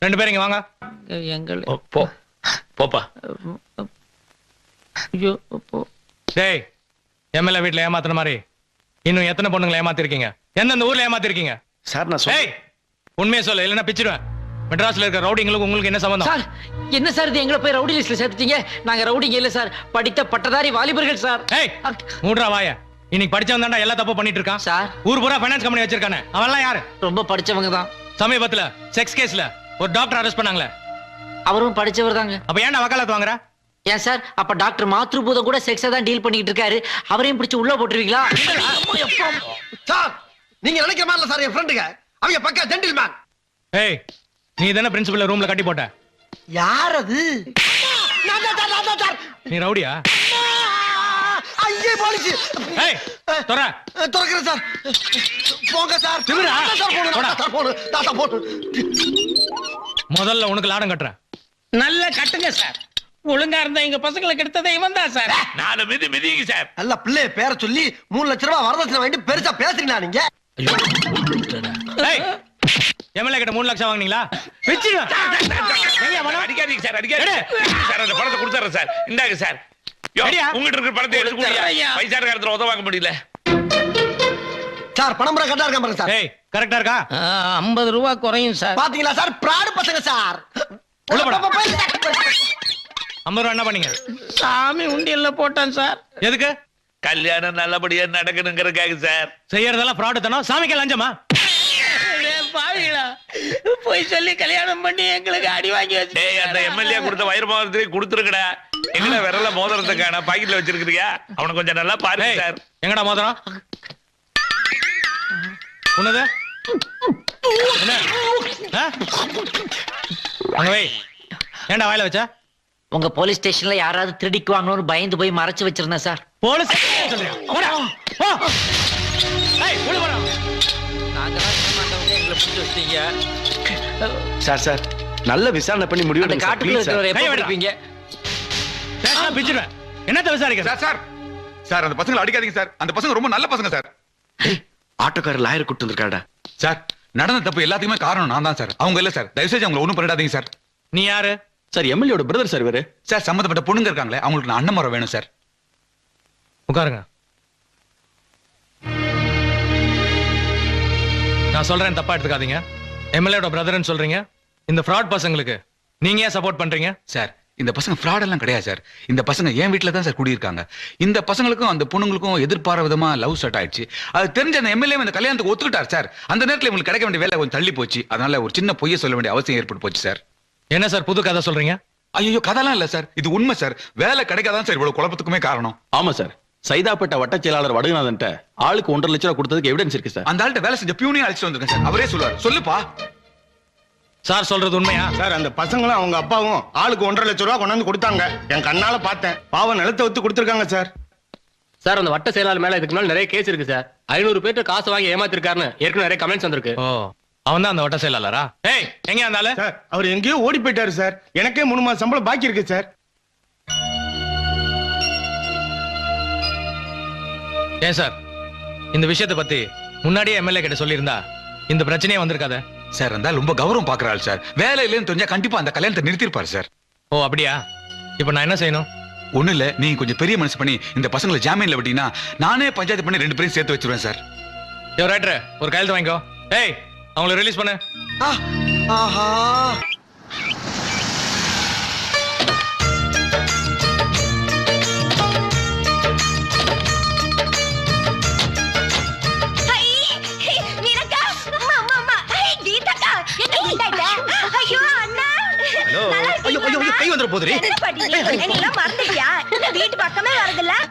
ரெண்டு பேரும் இங்க வாங்க. போப்பா. டேய், எம்எல்ஏ வீட்டுல ஏமாத்துன மாதிரி இன்னும் எத்தனை பொண்ணுங்களை ஏமாத்திருக்கீங்க? எந்தெந்த ஊர்ல ஏமாத்திருக்கீங்க? சார் நான் டேய், உண்மையை சொல்லு, இல்லைன்னா பிச்சிடுவேன். மெட்ராஸ்ல இருக்க ரவுடிங்களுக்கு உங்களுக்கு என்ன சம்பந்தம்? சார், என்ன சார் இது? எங்களை போய் ரவுடி லிஸ்ட்ல சேர்த்துட்டீங்க. நாங்க ரவுடிங்க இல்ல சார், படித்த பட்டதாரி வாலிபர்கள் சார். ஏய், மூடுறா வாய. இன்னைக்கு படிச்சவன் தான்டா எல்லா தப்பு பண்ணிட்டு இருக்கான் சார். ஊர் பூரா ஃபைனான்ஸ் கம்பெனி வச்சிருக்கானே, அவன்லாம் யாரு? ரொம்ப படிச்சவங்க தான். சமீபத்துல செக்ஸ் கேஸ்ல ஒரு டாக்டர் அரெஸ்ட் பண்ணாங்களே, அவரும் படிச்சவர் தாங்க. அப்ப ஏன்டா வக்காலத்து வாங்குற? ஏன் சார், அப்ப டாக்டர் மாத்ருபூதம் கூட செக்ஸா தான் டீல் பண்ணிட்டு இருக்காரு. அவரையும் பிடிச்சு உள்ள போட்டுருவீங்களா? சார், நீங்க நினைக்கிற மாதிரி இல்ல சார், என் ஃப்ரெண்டுங்க அவங்க பக்கா ஜென்டில்மேன். ஏய், நீ தானே பிரின்சிபல் ரூம்ல கட்டி போட்ட? யார் அது? நீ ரவுடியா? ஐயே போலீஸ். ஏய், துறக்கிறேன் சார். போங்க சார். முதல்ல உனக்கு லாடம் கட்டுறேன். நல்ல கட்டுங்க சார். ஒழுங்கா இருந்தா எங்க பசங்களுக்கு எடுத்ததை இவன் தான் சார். நாலு மிதிங்க சார். நல்ல பிள்ளைய பேரை சொல்லி 3 லட்சம் ரூபாய் வரதட்சணை வாங்கிட்டு பெருசா பேசுறீங்களா நீங்க? ஏய், எம்எல்ஏ கிட்ட 3 லட்சம் வாங்குனீங்களா? வெச்சிடுவேன். அடிக்காதீங்க சார், அடிக்காதீங்க சார். அந்த பணத்தை கொடுத்துறேன் சார். இந்தாங்க சார். உங்ககிட்ட இருக்கிற பணத்தை எடுத்து கொடுங்க. பைசா காலத்துல உதவ வாங்க முடியல சார். பணம் கரெக்டா இருக்கா பாருங்க சார். ஏய், கரெக்டா இருக்கா? 50 ரூபாய் குறையும் சார். பாத்தீங்களா சார், பிராடு பசங்க சார். 50 ரூபா என்ன பண்ணீங்க? சாமி உண்டியல்ல போட்டான் சார். எதுக்கு? கல்யாணம் நல்லபடியா நடக்கணுங்கிறதுக்காக சார். செய்யறதெல்லாம் ஃப்ராடு தானோ? சாமிக்கு லஞ்சமா? பாவிகளா, போய் சொல்லி கல்யாணம் பண்ணி எங்களுக்கு அடி வாங்கி வச்சு. அந்த எம்எல்ஏ கொடுத்த வயிறு மோதிரத்தை கொடுத்துருக்கடா. எங்கடா விரல மோதிரத்தை காண பாக்கெட்ல வச்சிருக்கிறியா? அவனை கொஞ்சம் நல்லா பாருங்க சார். எங்கடா மோதிரம்? உன்னது அங்க வை. ஏன்டா வாயில வச்ச? உங்க போலீஸ் ஸ்டேஷன்ல யாராவது திருடிக்குவாங்கன்னு பயந்து போய் மறைச்சு வச்சிருந்தேன் சார். போலீஸ் சொல்றியா? போடா போ. ஏய், உள்ள போடா. நாங்க தான் ஏமாந்தவங்க, எங்களை பிடிச்சு வச்சீங்க சார். சார், நல்ல விசாரணை பண்ணி முடிவு அந்த காட்டுக்குள்ள இருக்கிறவரை எப்ப பிடிப்பீங்க? பேசா பிச்சிடுவேன். என்னத்த விசாரிக்கிற? சார் சார், அந்த பசங்களை அடிக்காதீங்க சார். அந்த பசங்க ரொம்ப நல்ல பசங்க சார். ஆட்டோக்காரர் லாயர் கூட்டு வந்திருக்காடா. சார், நடந்த தப்பு எல்லாத்துக்குமே காரணம் நான் தான் சார். அவங்க இல்ல சார். தயவு செஞ்சு அவங்களை ஒண்ணும் பண்ணிடாதீங்க சார். நீ யாரு? சார், எம்எல்ஏட பிரதர் சார் இவரு. சார், சம்பந்தப்பட்ட பொண்ணுங்க இருக்காங்களே, அவங்களுக்கு நான் அண்ணன் முறை வேணும் சார். உட்காருங்க. நான் சொல்றேன், தப்பா எடுத்துக்காதீங்க. எம்எல்ஏட பிரதர்னு சொல்றீங்க. இந்த ஃப்ராட் பசங்களுக்கு நீங்க ஏன் சப்போர்ட் பண்றீங்க? சார், இந்த பசங்க ஃப்ராட் எல்லாம் கிடையாது சார். இந்த பசங்க என் வீட்டுல தான் சார் குடியிருக்காங்க. இந்த பசங்களுக்கும் அந்த பொண்ணுங்களுக்கும் எதிர்பாராத விதமா லவ் ஸ்டார்ட் ஆயிடுச்சு. அது தெரிஞ்ச அந்த எம்எல்ஏ இந்த கல்யாணத்துக்கு ஒத்துக்கிட்டார் சார். அந்த நேரத்தில் உங்களுக்கு கிடைக்க வேண்டிய வேலை கொஞ்சம் தள்ளி போச்சு. அதனால ஒரு சின்ன பொய்யை சொல்ல வேண்டிய அவசியம் ஏற்பட்டு போச்சு சார். என்ன சார் புது கதை சொல்றீங்க? ஐயோ, கதைலாம் இல்ல சார், இது உண்மை சார். வேலை கிடைக்காதான் சார் இவ்வளவு குழப்பத்துக்குமே காரணம். ஆமா சார், சைதாப்பேட்டை வட்ட செயலாளர் வடுகநாதன் ஆளுக்கு 1.5 லட்சம் ரூபாய் கொடுத்ததுக்கு எவிடன்ஸ் இருக்கு சார். அந்த ஆள்கிட்ட வேலை செஞ்ச பியூனே அழைச்சிட்டு வந்திருக்கேன் சார். அவரே சொல்லுவார். சொல்லுப்பா. சார் சொல்றது உண்மையா? சார், அந்த பசங்களும் அவங்க அப்பாவும் ஆளுக்கு 1.5 லட்சம் ரூபாய் கொண்டாந்து கொடுத்தாங்க. என் கண்ணால பார்த்தேன். பாவம் நிலத்தை ஒத்து கொடுத்துருக்காங்க சார். சார், அந்த வட்ட செயலாளர் மேல இதுக்கு மேல நிறைய கேஸ் இருக்கு சார். 500 பேர்ட்ட காசு வாங்கி ஏமாத்திருக்காருன்னு ஏற்கனவே நிறைய கமெண்ட்ஸ் வந்திருக்கு. ஓ, அவன் தான் அந்த வட்ட செயலாளரா? ஏய், எங்க இருந்தால? சார், அவர் எங்கேயோ ஓடி போயிட்டாரு சார். எனக்கே 3 மாசம் சம்பளம் பாக்கி இருக்கு சார். ஏன் சார், இந்த விஷயத்தை பத்தி முன்னாடியே எம்எல்ஏ கிட்ட சொல்லியிருந்தா இந்த பிரச்சனையே வந்திருக்காத. சார், இருந்தாலும் ரொம்ப கௌரவம் பாக்குறாள் சார். வேலை இல்லைன்னு தெரிஞ்சா கண்டிப்பா அந்த கல்யாணத்தை நிறுத்திருப்பாரு சார். ஓ, அப்படியா? இப்ப நான் என்ன செய்யணும்? ஒண்ணு இல்ல, நீங்க கொஞ்சம் பெரிய மனசு பண்ணி இந்த பசங்களை ஜாமீன்ல விட்டீங்கன்னா நானே பஞ்சாயத்து பண்ணி 2 பேரையும் சேர்த்து வச்சிருவேன் சார். யோ ரைட்டர், ஒரு கையெழுத்து வாங்கிக்கோ. ஏய், அவங்களை ரிலீஸ் பண்ணு. ஆஹா,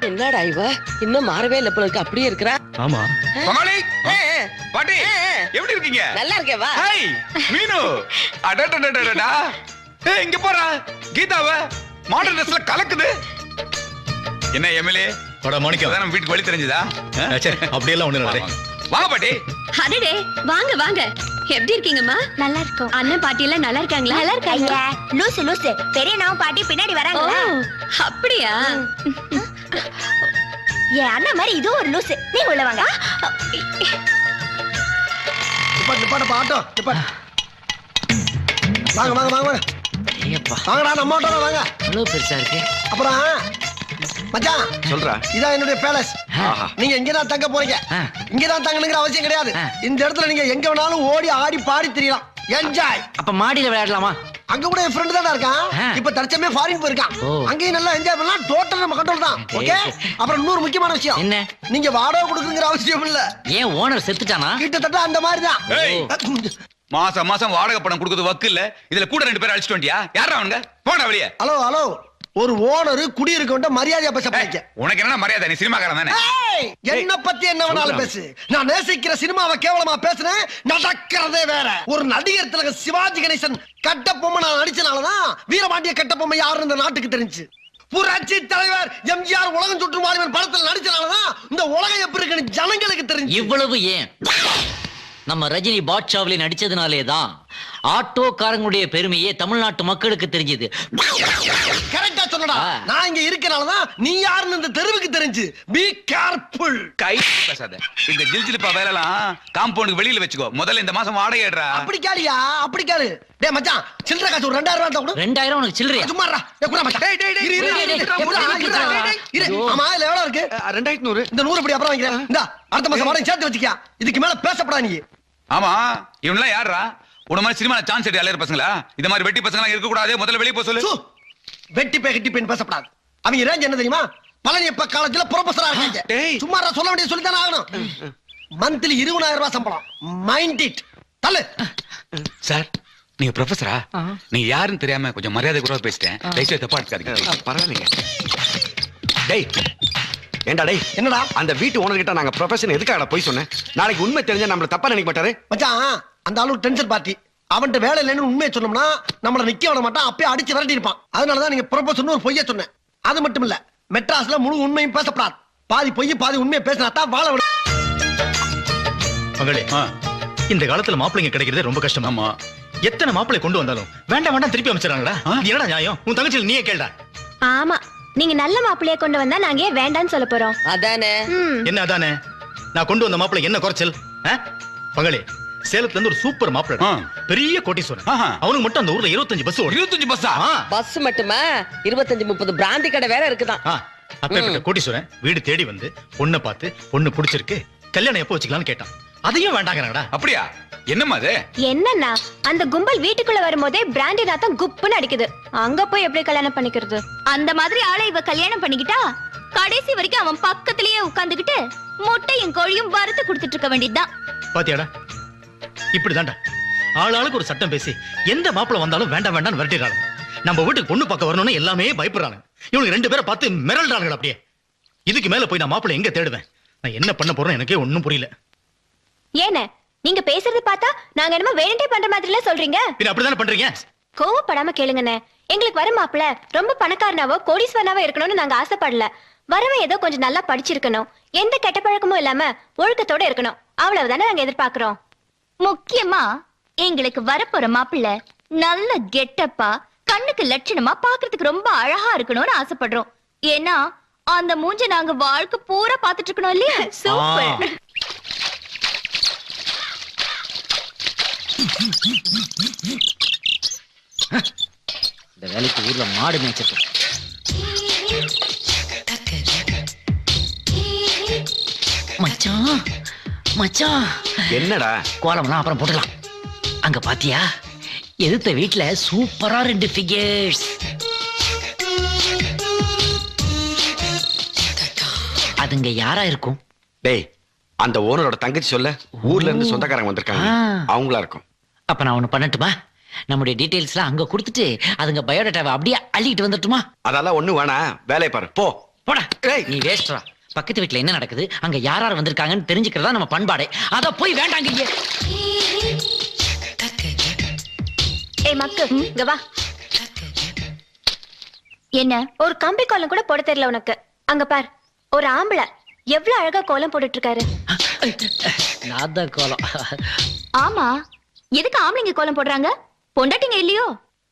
என்னடா இவ இன்னும் மாறவே இல்ல போல இருக்கு, அப்படியே இருக்கறா. ஆமா, கமாலி பாட்டி, எப்படி இருக்கீங்க? நல்லா இருக்கே வா. ஹாய் மீனு. அடடடடடடா. ஏய், இங்க போறா கீதாவ மாடர்ன் ட்ரெஸ்ல கலக்குது. என்ன எம்எல்ஏ போடா மாணிக்கம், அதான் நம்ம வீட்டுக்கு வழி தெரிஞ்சதா? சரி, அப்படியே எல்லாம் ஒண்ணு இல்ல. வாங்க பாட்டி. அடடே, வாங்க வாங்க. எப்படி இருக்கீங்கம்மா? நல்லா இருக்கோம். அண்ணன் பாட்டி எல்லாம் நல்லா இருக்காங்களா? நல்லா இருக்காங்க. லூசு லூசு, பெரிய நாம பாட்டி பின்னாடி வராங்க. அப்படியா? ஏ அண்ணன் மாதிரி இது ஒரு லூசு. நீங்க உள்ள வாங்க. நிப்பாட்டு ஆட்டோ நிப்பாட்டு. வாங்க வாங்க வாங்க ஐயப்பா வாங்கடா நம்ம ஆட்டோல வாங்க. இவ்வளவு பெருசா இருக்கு. அப்புறம் மச்சான் சொல்றா. இதான் என்னுடைய பேலஸ். ஆஹா. நீங்க இங்கதான் தங்க போறீங்க. ஆ. இங்கதான் தங்கணுங்கிற அவசியம் கிடையாது. ஆ. இந்த இடத்துல நீங்க எங்க வேணாலும் ஓடி ஆடி பாடி திரியலாம். என்ஜாய். அப்ப மாடியில விளையாடலாமா? அங்க கூட என் ஃப்ரெண்ட் தானே இருக்கான். ஆ. இப்ப தற்சமே ஃபாரின் போயிருக்கான். ஓ. அங்கேயும் நல்லா என்ஜாய் பண்ணலாம். டோட்டல் நம்ம கண்ட்ரோல் தான். ஓகே. அப்புறம் இன்னொரு முக்கியமான விஷயம். என்ன? நீங்க வாடகை கொடுக்குங்கிற அவசியம் இல்ல. ஏன் ஓனர் செத்துட்டானா? கிட்டத்தட்ட அந்த மாதிரி ஏய். தான். மாசம் மாசம் வாடகை பணம் கொடுக்கறது வக்கு இல்ல. இதுல கூட 2 பேர் அழிச்சிட்டு வண்டியா? யாரா அவனுங்க? போடா வெளியே. ஹலோ ஹலோ, ஒரு ஓனர் குடியிருக்க மரியாதையா பேச படிக்க. உனக்கு என்ன மரியாதை? நீ சினிமாக்காரன் தானே? என்ன பத்தி என்ன வேணாலும் பேசு. நான் நேசிக்கிற சினிமாவை கேவலமா பேசுனேன். நடக்கிறதே வேற. ஒரு நடிகர் திலகம் சிவாஜி கணேசன் கட்டபொம்மை நான் நடிச்சனாலதான் வீரபாண்டிய கட்டபொம்மை யாருன்னு இந்த நாட்டுக்கு தெரிஞ்சு. புரட்சி தலைவர் எம்ஜிஆர் உலகம் சுற்றும் வாலிபன் படத்துல நடிச்சனாலதான் இந்த உலகம் எப்படி இருக்குன்னு ஜனங்களுக்கு தெரிஞ்சு. இவ்வளவு ஏன்? நம்ம ரஜினி பாட்ஷாவிலே நடிச்சதுனாலே தான் ஆட்டோக்காரங்களுடைய பெருமையே தமிழ்நாட்டு மக்களுக்கு தெரிஞ்சது. கரெக்டா சொன்னடா. நான் இங்க இருக்கனாலதான் நீ யாருன்னு இந்த தெருவுக்கு தெரிஞ்சு. Be careful. கை பேசாத. இந்த ஜில்ஜிலிப்பா வேலைலாம் காம்பவுண்டுக்கு வெளியில வச்சுக்கோ. முதல்ல இந்த மாசம் வாடகை ஏடுறா. அப்படி கேளியா? அப்படி கேளு. டேய் மச்சான், சில்லறை காசு ஒரு 2000 ரூபாய் கொடு. 2000 உனக்கு சில்லறையா? சும்மாடா. டேய் குடா மச்சான். டேய் டேய் இரு இரு. ஆமா இதுல எவ்வளவு இருக்கு? 2100. இந்த 100 அப்படி அப்புறம் வாங்கிக்கிறேன். இந்தா அடுத்த மாசம் வாடகை சேர்த்து வச்சுக்கியா. இதுக்கு மேல பேசப்படா நீ. ஆமா, இவன்லாம் யாரா? உன மாதிரி சினிமா சான்ஸ் எடுத்து அலையற பசங்களா? இந்த மாதிரி வெட்டி பசங்களா இருக்க கூடாது. முதல்ல வெளிய போக சொல்லு. வெட்டி பே கட்டி பெண் பேசப்படாது. அவங்க ரேஞ்ச் என்ன தெரியுமா? பழனியப்ப காலேஜ்ல ப்ரொஃபசரா இருக்காங்க. சும்மா சொல்ல வேண்டிய சொல்லி தானே ஆகணும். மந்த்லி 20000 ரூபாய் சம்பளம். Mind it. தள்ளு. சார், நீங்க ப்ரொஃபசரா? நீங்க யாருன்னு தெரியாம கொஞ்சம் மரியாதை குறைவா பேசிட்டேன். தயவுசெய்து தப்பா எடுத்துக்காதீங்க. பரவாயில்லைங்க. டேய் ஏண்டா டேய், என்னடா? அந்த வீட்டு ஓனர் கிட்ட நாங்க ப்ரொஃபஷன் எதுக்காக போய் சொன்னேன்? நாளைக்கு உண்மை தெரிஞ்சா நம்மள தப்பா நினைக்க மாட்டாரு. மச்சான், அந்த ஆளு டென்ஷன் பார்ட்டி. அவன்கிட்ட வேலை இல்லைன்னு உண்மையை சொன்னோம்னா நம்மள நிக்க விட மாட்டான். அப்பயே அடிச்சு விரட்டி இருப்பான். அதனாலதான் நீங்க ப்ரொபோசல்னு ஒரு பொய்ய சொன்னேன். அது மட்டும் இல்ல, மெட்ராஸ்ல முழு உண்மையும் பேசப்படாது. பாதி பொய் பாதி உண்மையை பேசினா தான் வாழ விட. மகளே, இந்த காலத்துல மாப்பிள்ளைங்க கிடைக்கிறதே ரொம்ப கஷ்டம். ஆமா, எத்தனை மாப்பிள்ளை கொண்டு வந்தாலும் வேண்டாம் வேண்டாம் திருப்பி அமைச்சிடறாங்களா? என்னடா நியாயம்? உன் தங்கச்சியில் நீயே கேள்டா. ஆமா, நீங்க நல்ல மாப்பிள்ளைய கொண்டு வந்தா நாங்க ஏன் வேண்டாம்னு சொல்ல போறோம்? அதானே. என்ன அதானே? நான் கொண்டு வந்த மாப்பிள்ளை என்ன குறைச்சல்? மகளே, சேலத்துல இருந்து ஒரு சூப்பர் மாப்பிள்ளை, பெரிய கோட்டீஸ்வரன். அவனுக்கு மட்டும் அந்த ஊர்ல 25 பஸ் ஓடும். 25 பஸ்ஸா? பஸ் மட்டுமா, 25-30 பிராந்தி கடை வேற இருக்குதான். அப்பேற்பட்ட கோட்டீஸ்வரன் வீடு தேடி வந்து பொண்ணை பார்த்து பொண்ணு பிடிச்சிருக்கு, கல்யாணம் எப்போ வச்சுக்கலாம்னு கேட்டான். அதையும் வேண்டாங்கடா. அப்படியா? என்னம்மா அது? என்னன்னா, அந்த கும்பல் வீட்டுக்குள்ள வரும்போதே பிராண்டி நாத்தம் குப்புன்னு அடிக்குது. அங்க போய் எப்படி கல்யாணம் பண்ணிக்கிறது? அந்த மாதிரி ஆளை இவ கல்யாணம் பண்ணிக்கிட்டா கடைசி வரைக்கும் அவன் பக்கத்திலேயே உட்கார்ந்துகிட்டு முட்டையும் கோழியும் வறுத்து கொடுத்துட்டு இருக்க வேண்டியதுதான். பாத்தியாடா, இப்படிதான்டா ஆளாளுக்கு ஒரு சட்டம் பேசி எந்த மாப்பிள்ளை வந்தாலும் வேண்டாம் வேண்டாம் விரட்டிடுறாங்க. நம்ம வீட்டுக்கு பொண்ணு பார்க்க வரணும்னு எல்லாமே பயப்படுறாங்க. இவங்க 2 பேரை பார்த்து மிரள்றாங்க. அப்படியே இதுக்கு மேல போய் நான் மாப்பிள்ளை எங்க தேடுவேன்? நான் என்ன பண்ண போறேன் எனக்கே ஒண்ணும் புரியல. ஏன நீங்க பேசுறது பார்த்தா நாங்க என்னமோ வேணுட்டே பண்ற மாதிரில சொல்றீங்க. பின்ன அப்படிதானே பண்றீங்க? கோவப்படாம கேளுங்கண்ணே. எங்களுக்கு வர மாப்பிள்ளை ரொம்ப பணக்காரனாவோ கோடீஸ்வரனாவோ இருக்கணும்னு நாங்க ஆசைப்படல. வரவன் ஏதோ கொஞ்சம் நல்லா படிச்சிருக்கணும், எந்த கெட்ட பழக்கமும் இல்லாம ஒழுக்கத்தோட இருக்கணும், அவ்வளவுதானே நாங்க எதிர்பார்க்கிறோம். முக்கியமா எங்களுக்கு வரப்போற மாப்பிள்ளை நல்ல கெட்டப்பா, கண்ணுக்கு லட்சணமா, பாக்குறதுக்கு ரொம்ப அழகா இருக்கணும்னு ஆசைப்படுறோம். ஏன்னா அந்த மூஞ்ச நாங்க வாழ்க்கை பூரா பாத்துட்டு இருக்கணும் இல்லையா? சூப்பர். இந்த வேலைக்கு ஊர்ல மாடு மேய்ச்சிட்டு மச்சான். மச்சான், என்னடா? கோலம்லாம் அப்புறம் போடலாம். அங்க பாத்தியா, எதிர்த்த வீட்டுல சூப்பரா 2 ஃபிகர்ஸ். அதுங்க யாரா இருக்கும்? டேய், அந்த ஓனரோட தங்கச்சி சொல்ல, ஊர்ல இருந்து சொந்தக்காரங்க வந்திருக்காங்க, அவங்களா இருக்கும். அப்ப நான் ஒண்ணு பண்ணட்டுமா? நம்முடைய டீடைல்ஸ்லாம் அங்க கொடுத்துட்டு அதுங்க பயோடேட்டாவை அப்படியே அள்ளிட்டு வந்துட்டுமா? அதெல்லாம் ஒண்ணு வேணாம், வேலையை பாரு போ. போடா. நீ வேஸ்ட்ரா. பக்கத்து வீட்டுல என்ன நடக்குது, அங்க யார் வந்திருக்காங்கன்னு தெரிஞ்சுக்கிறதா நம்ம பண்பாடே. அத போய் வேண்டாங்க. ஏய் மக்கு, இங்க வா. என்ன ஒரு கம்பி கோலம் கூட போட தெரியல உனக்கு? அங்க பார், ஒரு ஆம்பளை எவ்வளவு அழகா கோலம் போட்டுட்டு இருக்காரு. நான் தான் கோலம். ஆமா, எதுக்கு ஆம்பளைங்க கோலம் போடுறாங்க? பொண்டாட்டிங்க இல்லையோ?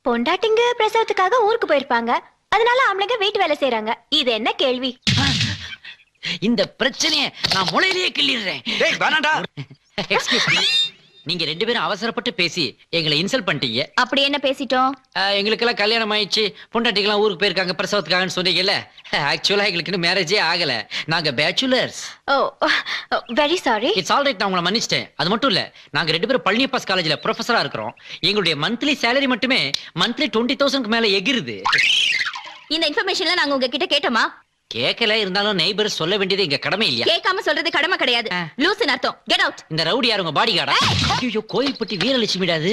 பொண்டாட்டிங்க பிரசவத்துக்காக ஊருக்கு போயிருப்பாங்க, அதனால ஆம்பளைங்க வீட்டு வேலை செய்யறாங்க. இது என்ன கேள்வி? இந்த பிரச்சனையை நான் முளையிலேயே கிள்ளிடுறேன். டேய் வேணாம்டா. Excuse me. நீங்க ரெண்டு பேரும் அவசரப்பட்டு பேசி எங்களை இன்சல்ட் பண்ணிட்டீங்க. அப்படி என்ன பேசிட்டோம்? எங்களுக்கு எல்லாம் கல்யாணம் ஆயிடுச்சு, பொண்டாட்டிகளாம் ஊருக்கு போயிருக்காங்க பிரசவத்துக்காகன்னு சொன்னீங்கல்ல. ஆக்சுவலா எங்களுக்கு இன்னும் மேரேஜே ஆகல, நாங்க bachelors. Oh very sorry. It's all right, நான் உங்களை மன்னிச்சிட்டேன். அது மட்டும் இல்ல, நாங்க ரெண்டு பேரும் பழனியப்பாஸ் காலேஜ்ல ப்ரொஃபஸரா இருக்கிறோம். எங்களுடைய மந்த்லி சேலரி மட்டுமே மந்த்லி 20,000 மேல எகிருது. இந்த இன்ஃபர்மேஷன்ல நாங்க உங்ககிட்ட கேட்டோமா? கேட்கல, இருந்தாலும் நெய்பர் சொல்ல வேண்டியது எங்க கடமை இல்லையா? கேட்காம சொல்றது கடமை கிடையாது, லூசுன்னு அர்த்தம். Get out. இந்த ரவுடி யார், உங்க பாடி கார்டா? ஐயோ, கோயில்பட்டி வீரலட்சுமிடாது.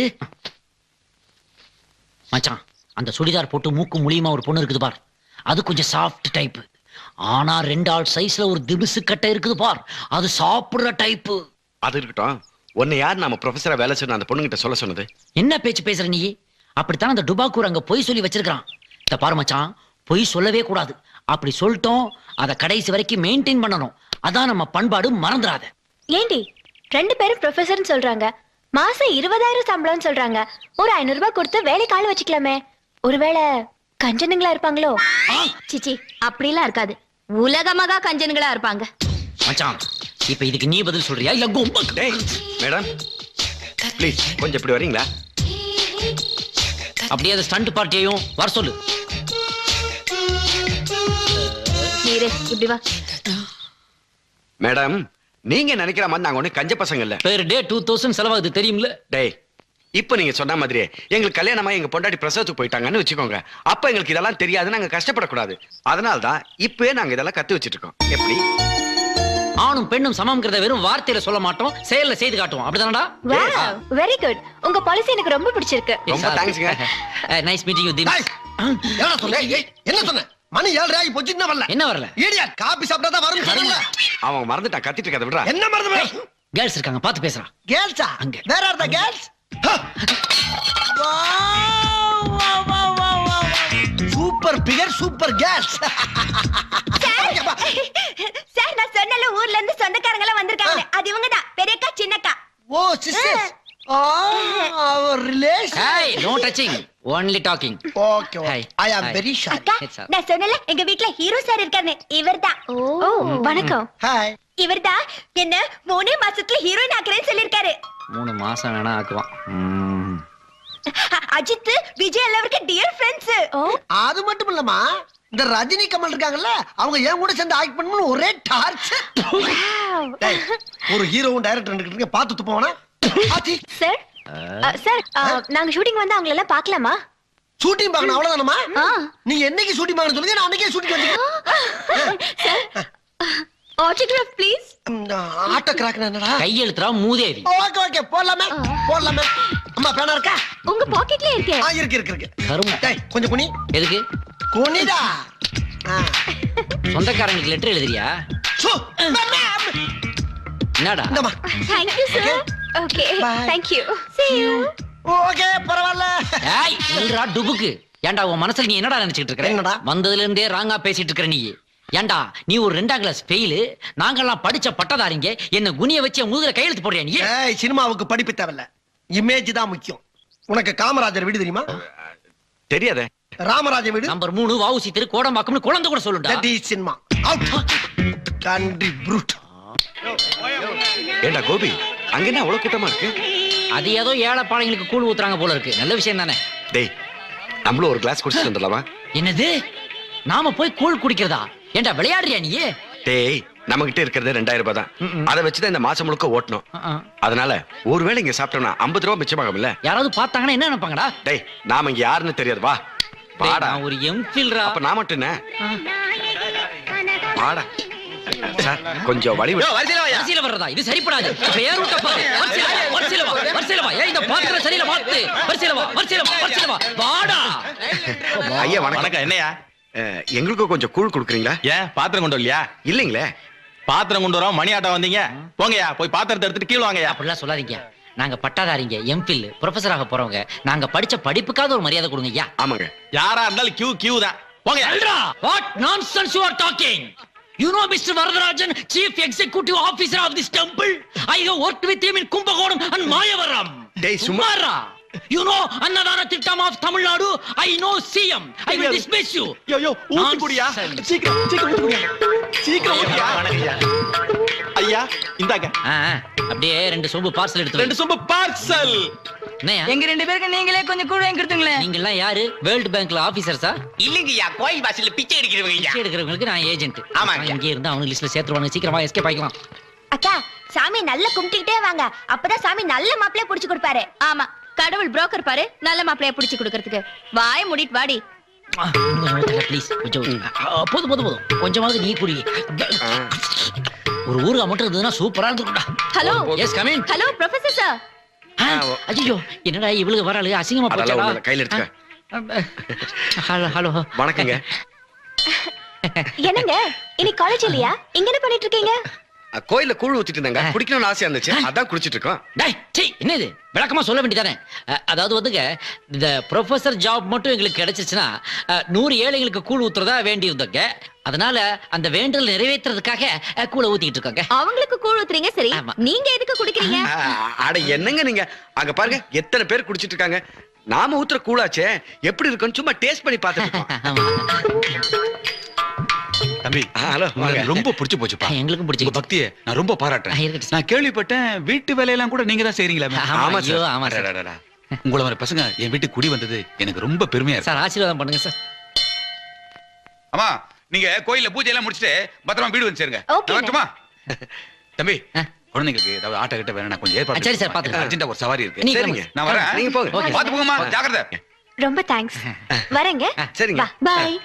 மச்சான், அந்த சுடிதார் போட்டு மூக்கு முழியுமா ஒரு பொண்ணு இருக்குது பார், அது கொஞ்சம் சாஃப்ட் டைப். ஆனா 2 ஆள் சைஸ்ல ஒரு திபுசு கட்டை இருக்குது பார், அது சாப்பிடுற டைப். அது இருக்கட்டும், உன்னை யார் நம்ம ப்ரொஃபஸரா வேலை செய்யணும் அந்த பொண்ணுகிட்ட சொல்ல சொன்னது? என்ன பேச்சு பேசுற நீ? அப்படித்தான் அந்த டுபாக்கூர் அங்க பொய் சொல்லி வச்சிருக்கான். இந்த பாரு மச்சான், பொய் சொல்லவே கூடாது. அப்படி சொல்லிட்டோம், அத கடைசி வரைக்கும் மெயின்டைன் பண்ணணும். அதான் நம்ம பண்பாடு, மறந்துடாத. ஏண்டி 2 பேரும் ப்ரொஃபஸர்னு சொல்றாங்க, மாசம் 20,000 சம்பளம்னு சொல்றாங்க. ஒரு 500 ரூபாய் கொடுத்து வேலைக்கு ஆள் வச்சுக்கலாமே. ஒருவேளை கஞ்சனுங்களா இருப்பாங்களோ? சிச்சி, அப்படிலாம் இருக்காது. உலகமாக கஞ்சனுங்களா இருப்பாங்க. மச்சான், இப்ப இதுக்கு நீ பதில் சொல்றியா இல்ல கும்ப? மேடம் ப்ளீஸ் கொஞ்சம் இப்படி வரீங்களா? அப்படியே அந்த ஸ்டண்ட் பார்ட்டியையும் வர சொல்லு. நீரே இப்படி வா. மேடம், நீங்க நினைக்கிற மாதிரி நாங்க ஒண்ணு கஞ்ச பசங்க இல்ல. பெர் டே 2,000 செலவாகுது தெரியும்ல? டேய், இப்ப நீங்க சொன்ன மாதிரியே எங்களுக்கு கல்யாணமா எங்க பொண்டாட்டி பிரசவத்துக்கு போயிட்டாங்கன்னு வச்சுக்கோங்க. அப்ப எங்களுக்கு இதெல்லாம் தெரியாது, நாங்க கஷ்டப்படக்கூடாது. அதனாலதான் இப்பவே நாங்க இதெல்லாம் கத்து வச்சிட்டு இருக்கோம். எப்படி? ஆணும் பெண்ணும் சமம்ங்கிறத வெறும் வார்த்தையில சொல்ல மாட்டோம், செயல்ல செய்து காட்டுவோம். அப்படிதானடா? Wow, very good. உங்க பாலிசி எனக்கு ரொம்ப பிடிச்சிருக்கு. ரொம்ப தேங்க்ஸ்ங்க. Nice meeting you then. என்ன சொன்ன? என்ன சொன்ன? மணி 7 ஆகி போச்சு, இன்னும் வரல. என்ன வரல? ஈடியா, காபி சாப்பிட்டா தான் வரும் சொன்னல. அவன் மறந்துட்டான், கத்திட்டு இருக்கத விடுறா. என்ன மறந்து? கேர்ள்ஸ் இருக்காங்க, பாத்து பேசுறா. கேர்ள்ஸா? அங்க. வேற are the girls? Super figure, super girls. Sir, நான் சொன்னல ஊர்ல இருந்து சொந்தக்காரங்க எல்லாம் வந்திருக்காங்க. அது இவங்க தான், பெரியக்கா சின்னக்கா. ஓ sisters. our relation. Hey, no touching, only talking. Okay, Hi. I am Hi. very shy. அக்கா, Yes, sir. நான் சொன்னல எங்க வீட்ல ஹீரோ சார் இருக்காரு. இவர்தான். ஓ வணக்கம். ஹாய். இவர்தான் என்ன 3 மாசத்துல ஹீரோயின் ஆக்குறேன்னு சொல்லிருக்காரு. 3 மாசம் வேணா ஆக்குவான். அஜித் விஜய் எல்லாருக்கும் டியர் ஃப்ரெண்ட்ஸ். அது மட்டும் இல்லம்மா, இந்த ரஜினி கமல் இருக்காங்கல்ல, அவங்க ஏன் கூட சேர்ந்து ஆக்ட் பண்ணனும் ஒரே டார்ச்சர். டேய், ஒரு ஹீரோவும் டைரக்டர் நின்னுக்கிட்டு பார்த்து துப்பவனா? ஆச்சி சார், சார், நாங்க ஷூட்டிங் வந்து அவங்கள எல்லாம் பார்க்கலாமா? ஷூட்டிங் பார்க்கணும் அவ்வளவுதானமா? நீங்க என்னைக்கு ஷூட்டிங் பார்க்கணும் சொல்லுங்க, நான் அன்னைக்கே ஷூட்டிங் வந்துட்டேன். Autograph please. ஆட்டோகிராஃப் என்னடா? கையெழுத்துறா மூதேவி. ஓகே ஓகே, போலாமே போலாமே. அம்மா பேனா இருக்கா? உங்க பாக்கெட்லயே இருக்கு. இருக்கு இருக்கு இருக்கு. கரும. டேய், கொஞ்சம் குனி. எதுக்கு? குனிடா. சொந்தக்காரங்களுக்கு லெட்டர் எழுதுறியா? சோ, என்னடா? இந்தம்மா. Thank you sir. Okay. Bye. Thank you. See you. Okay, பரவாயில்ல. ஏய், நில்றா டுபுக்கு. ஏன்டா உன் மனசுல நீ என்னடா நினைச்சிட்டு இருக்க? என்னடா? வந்ததுல இருந்தே ராங்கா பேசிட்டு இருக்க நீ. ஏன்டா நீ ஒரு 2ஆம் கிளாஸ் ஃபெயில், நாங்கெல்லாம் படிச்ச பட்டதாரிங்க, என்ன குனிய வச்சு முதுகுல கையெழுத்து போடுறியா நீ? ஏய், சினிமாவுக்கு படிப்பு தேவையில்ல, இமேஜ் தான் முக்கியம். உனக்கு காமராஜர் வீடு தெரியுமா? தெரியாதே. ராமராஜர் வீடு நம்பர் 3 வஉசி தெரு கோடம்பாக்கம்னு குழந்தை கூட சொல்லுடா. That is cinema. Out. Country brute. ஏண்டா கோபி, அங்க என்ன அவ்வளவு கூட்டமா இருக்கு? அது ஏதோ ஏழைப்பாளைங்களுக்கு கூழ் ஊத்துறாங்க போல இருக்கு. நல்ல விஷயம் தானே? டேய், நம்மளும் ஒரு கிளாஸ் குடிச்சிட்டு வந்துடலாமா? என்னது, நாம போய் கூழ் குடிக்கிறதா? ஏண்டா விளையாடுறியா நீ? டேய், நம்ம கிட்ட இருக்கிறது 2000 ரூபாய் தான். அதை வச்சுதான் இந்த மாசம் முழுக்க ஓட்டணும். அதனால ஒருவேளை இங்க சாப்பிட்டோம்னா 50 ரூபாய் மிச்சமாகும் இல்ல? யாராவது பார்த்தாங்கன்னா என்ன நினைப்பாங்கடா? டேய், நாம இங்க யாருன்னு தெரியாது, வா பாடா. நான் ஒரு எம்ஃபில்ரா. அப்ப நான் மட்டும் என்ன? பாடா சார், கொஞ்சம் வழி விடு. வரிசையில வர்றதா? இது சரிப்படாது. இப்ப ஏர் ரூட்ட பாரு. வரிசையில வா, வரிசையில வா. ஏய், இந்த பாத்திர சரியில மாத்து. வரிசையில வா, வரிசையில வா, வரிசையில வா. வாடா. ஐயா வணக்கம். என்னையா? எங்களுக்கும் கொஞ்சம் கூழ் கொடுக்குறீங்களா? ஏன் பாத்திரம் கொண்டு வரலையா? இல்லீங்களே. பாத்திரம் கொண்டு வரோம், மணி ஆட்டம் வந்தீங்க. போங்கயா, போய் பாத்திரத்தை எடுத்துட்டு கீழ வாங்கயா. அப்படிலாம் சொல்லாதீங்க. நாங்க பட்டாதாரிங்க, எம்ஃபில், ப்ரொஃபஸராக போறவங்க. நாங்க படிச்ச படிப்புக்காவது ஒரு மரியாதை கொடுங்க ஐயா. ஆமாங்க. யாரா இருந்தாலும் கியூ தான். போங்க. What nonsense you are talking? You know Mr. Varadarajan, Chief Executive Officer of this temple? I have worked with him in Kumbakonam and Mayavaram. டேய் சும்மா. You know Annadana Thittam of Tamil Nadu? I know CM. I will dismiss you. யோ ஊத்து குடியா. சீக்கிரம் ஊத்து குடியா. சீக்கிரம் ஊத்துயா. ஐயா ஐயா இந்தாங்க. அப்படியே 2 சொம்பு பார்சல் எடுத்து 2 சொம்பு பார்சல். என்னையா எங்க 2 பேருக்கு நீங்களே கொஞ்சம் கூட வாங்கி கொடுத்துங்களேன். நீங்க எல்லாம் யாரு? வேர்ல்ட் பேங்க்ல ஆபீசர்ஸா? இல்லங்கய்யா, கோயில் வாசல்ல பிச்சை எடுக்கிறவங்க. பிச்சை எடுக்கிறவங்களுக்கு நான் ஏஜென்ட். ஆமாங்க. இங்கே இருந்து அவனுக்கு லிஸ்ட்ல சேர்த்துருவாங்க. சீக்கிரமா எஸ்கேப் ஆயிக்கலாம். அக்கா சாமி நல்லா கும்பிட்டுக்கிட்டே வாங்க, அப்பதான் சாமி நல்ல மாப்பிளைய புடிச்சு கொடுப்பாரு. ஆமா, கடவுள் புரோக்கர் பாரு நல்ல மாப்பிளைய புடிச்சு கொடுக்கறதுக்கு. வாய் மூடிட்டு வாடி. ப்ளீஸ் கொஞ்சம் போதும் போதும் போதும், கொஞ்சமாவது நீ குடி. ஒரு ஊருகா மட்டும் இருந்ததுன்னா சூப்பரா இருந்துருக்கும்டா. Hello yes come in. Hello professor sir. ஐயோ என்னடா இவளுக்கு வராளு, அசிங்கமா அதெல்லாம் போச்சடா. ஒண்ணும் இல்ல, கையில எடுத்துக்க. ஹலோ ஹலோ வணக்கங்க. என்னங்க இன்னைக்கு காலேஜ் இல்லையா? இங்க என்ன பண்ணிட்டு இருக்கீங்க? கோயில்ல கூழ் ஊத்திட்டு இருந்தாங்க, குடிக்கணும்னு ஆசையா இருந்துச்சு, அதான் குடிச்சிட்டு இருக்கோம். டேய் சீ என்ன இது விளக்கமா சொல்ல வேண்டியதானே. அதாவது வந்துங்க இந்த ப்ரொஃபசர் ஜாப் மட்டும் எங்களுக்கு கிடைச்சிச்சுன்னா 100 ஏழைங்களுக்கு கூழ் ஊத்துறதா வேண்டி இருந்தோங்க. அதனால அந்த வேண்டல் நிறைவேற்றுறதுக்காக கூழ ஊத்திட்டு இருக்காங்க. அவங்களுக்கு கூழ் ஊத்துறீங்க சரி, ஆமா. நீங்க எதுக்கு குடிக்கிறீங்க? அட என்னங்க நீங்க, அங்க பாருங்க எத்தனை பேர் குடிச்சிட்டு இருக்காங்க. நாம ஊத்துற கூழாச்சே எப்படி இருக்குன்னு சும்மா டேஸ்ட் பண்ணி பார்த்துட்டு இருக்கோம். தம்பி ஹலோ வாங்க. எனக்கு ரொம்ப பிடிச்சு போச்சுப்பா. எங்களுக்கும் உங்க பிடிச்சிருக்கு. பக்தியை நான் ரொம்ப பாராட்டுறேன். இருக்கட்டும். நான் கேள்விப்பட்டேன் வீட்டு வேலையெல்லாம் கூட நீங்க தான் செய்றீங்களா? ஆமா சார். ஆமா சார். அடடடடா. உங்களை மாதிரி பசங்க என் வீட்டுக்கு குடி வந்தது எனக்கு ரொம்ப பெருமையா இருக்கு. சார் ஆசீர்வாதம் பண்ணுங்க சார். அம்மா நீங்க கோயில்ல பூஜை எல்லாம் முடிச்சிட்டு பத்திரமா வீடு வந்து சேருங்க. Okay, நான் வரட்டுமா? தம்பி குழந்தைங்களுக்கு ஏதாவது ஆட்ட கிட்ட வேணும், கொஞ்சம் ஏற்பாடு சரி சார், பாத்துக்கலாம். அர்ஜென்ட்டா ஒரு சவாரி இருக்கு. நீ சரிங்க. நான் வரேன். நீங்க போங்க. Okay. பாத்து போங்கம்மா, ஜாக்கிரதை. ரொம்ப தேங்க்ஸ். வரேங்க. சரிங்க. பாய்.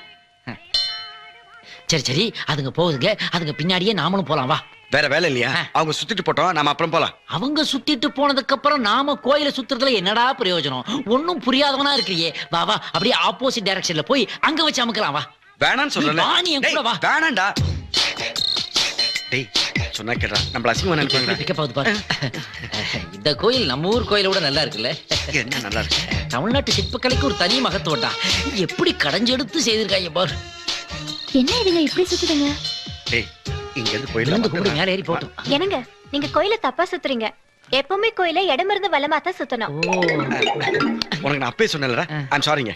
சரி சரி அதுங்க போகுதுங்க, அதுங்க பின்னாடியே நாமளும் போலாம் வா. வேற வேலை இல்லையா? அவங்க சுத்திட்டு போட்டோம், நாம அப்புறம் போலாம். அவங்க சுத்திட்டு போனதுக்கு அப்புறம் நாம கோயில சுத்துறதுல என்னடா பிரயோஜனம்? ஒண்ணும் புரியாதவனா இருக்கியே. வா வா அப்படியே ஆப்போசிட் டைரக்ஷன்ல போய் அங்க வச்சு அமுக்கலாம் வா. வேணான்னு சொல்றேன். நீ வா, நீ என் கூட வா. வேணாண்டா. டேய் சொன்னா கேட்டா நம்மள அசிங்கமா நினைப்பாங்க. பிக்கப் ஆகுது பாரு. இந்த கோயில் நம்ம ஊர் கோயிலை விட நல்லா இருக்குல்ல. என்ன நல்லா இருக்கு. தமிழ்நாட்டு சிற்பக்கலைக்கு ஒரு தனி மகத்துவம்டா. எப்படி கடைஞ்செடுத்து செய்திருக்காங்க பாரு. என்ன இதுங்க இப்படி சுத்துதுங்க? டேய் இங்க இருந்து விழுந்து கும்பிடு போயிடலாம். மேல ஏறி போட்டும். என்னங்க நீங்க கோயில தப்பா சுத்துறீங்க. எப்பவுமே கோயில இடமிருந்து வலமா தான் சுத்தணும். உனக்கு நான் அப்பவே சொன்னேன்லடா. ஐம் சாரிங்க.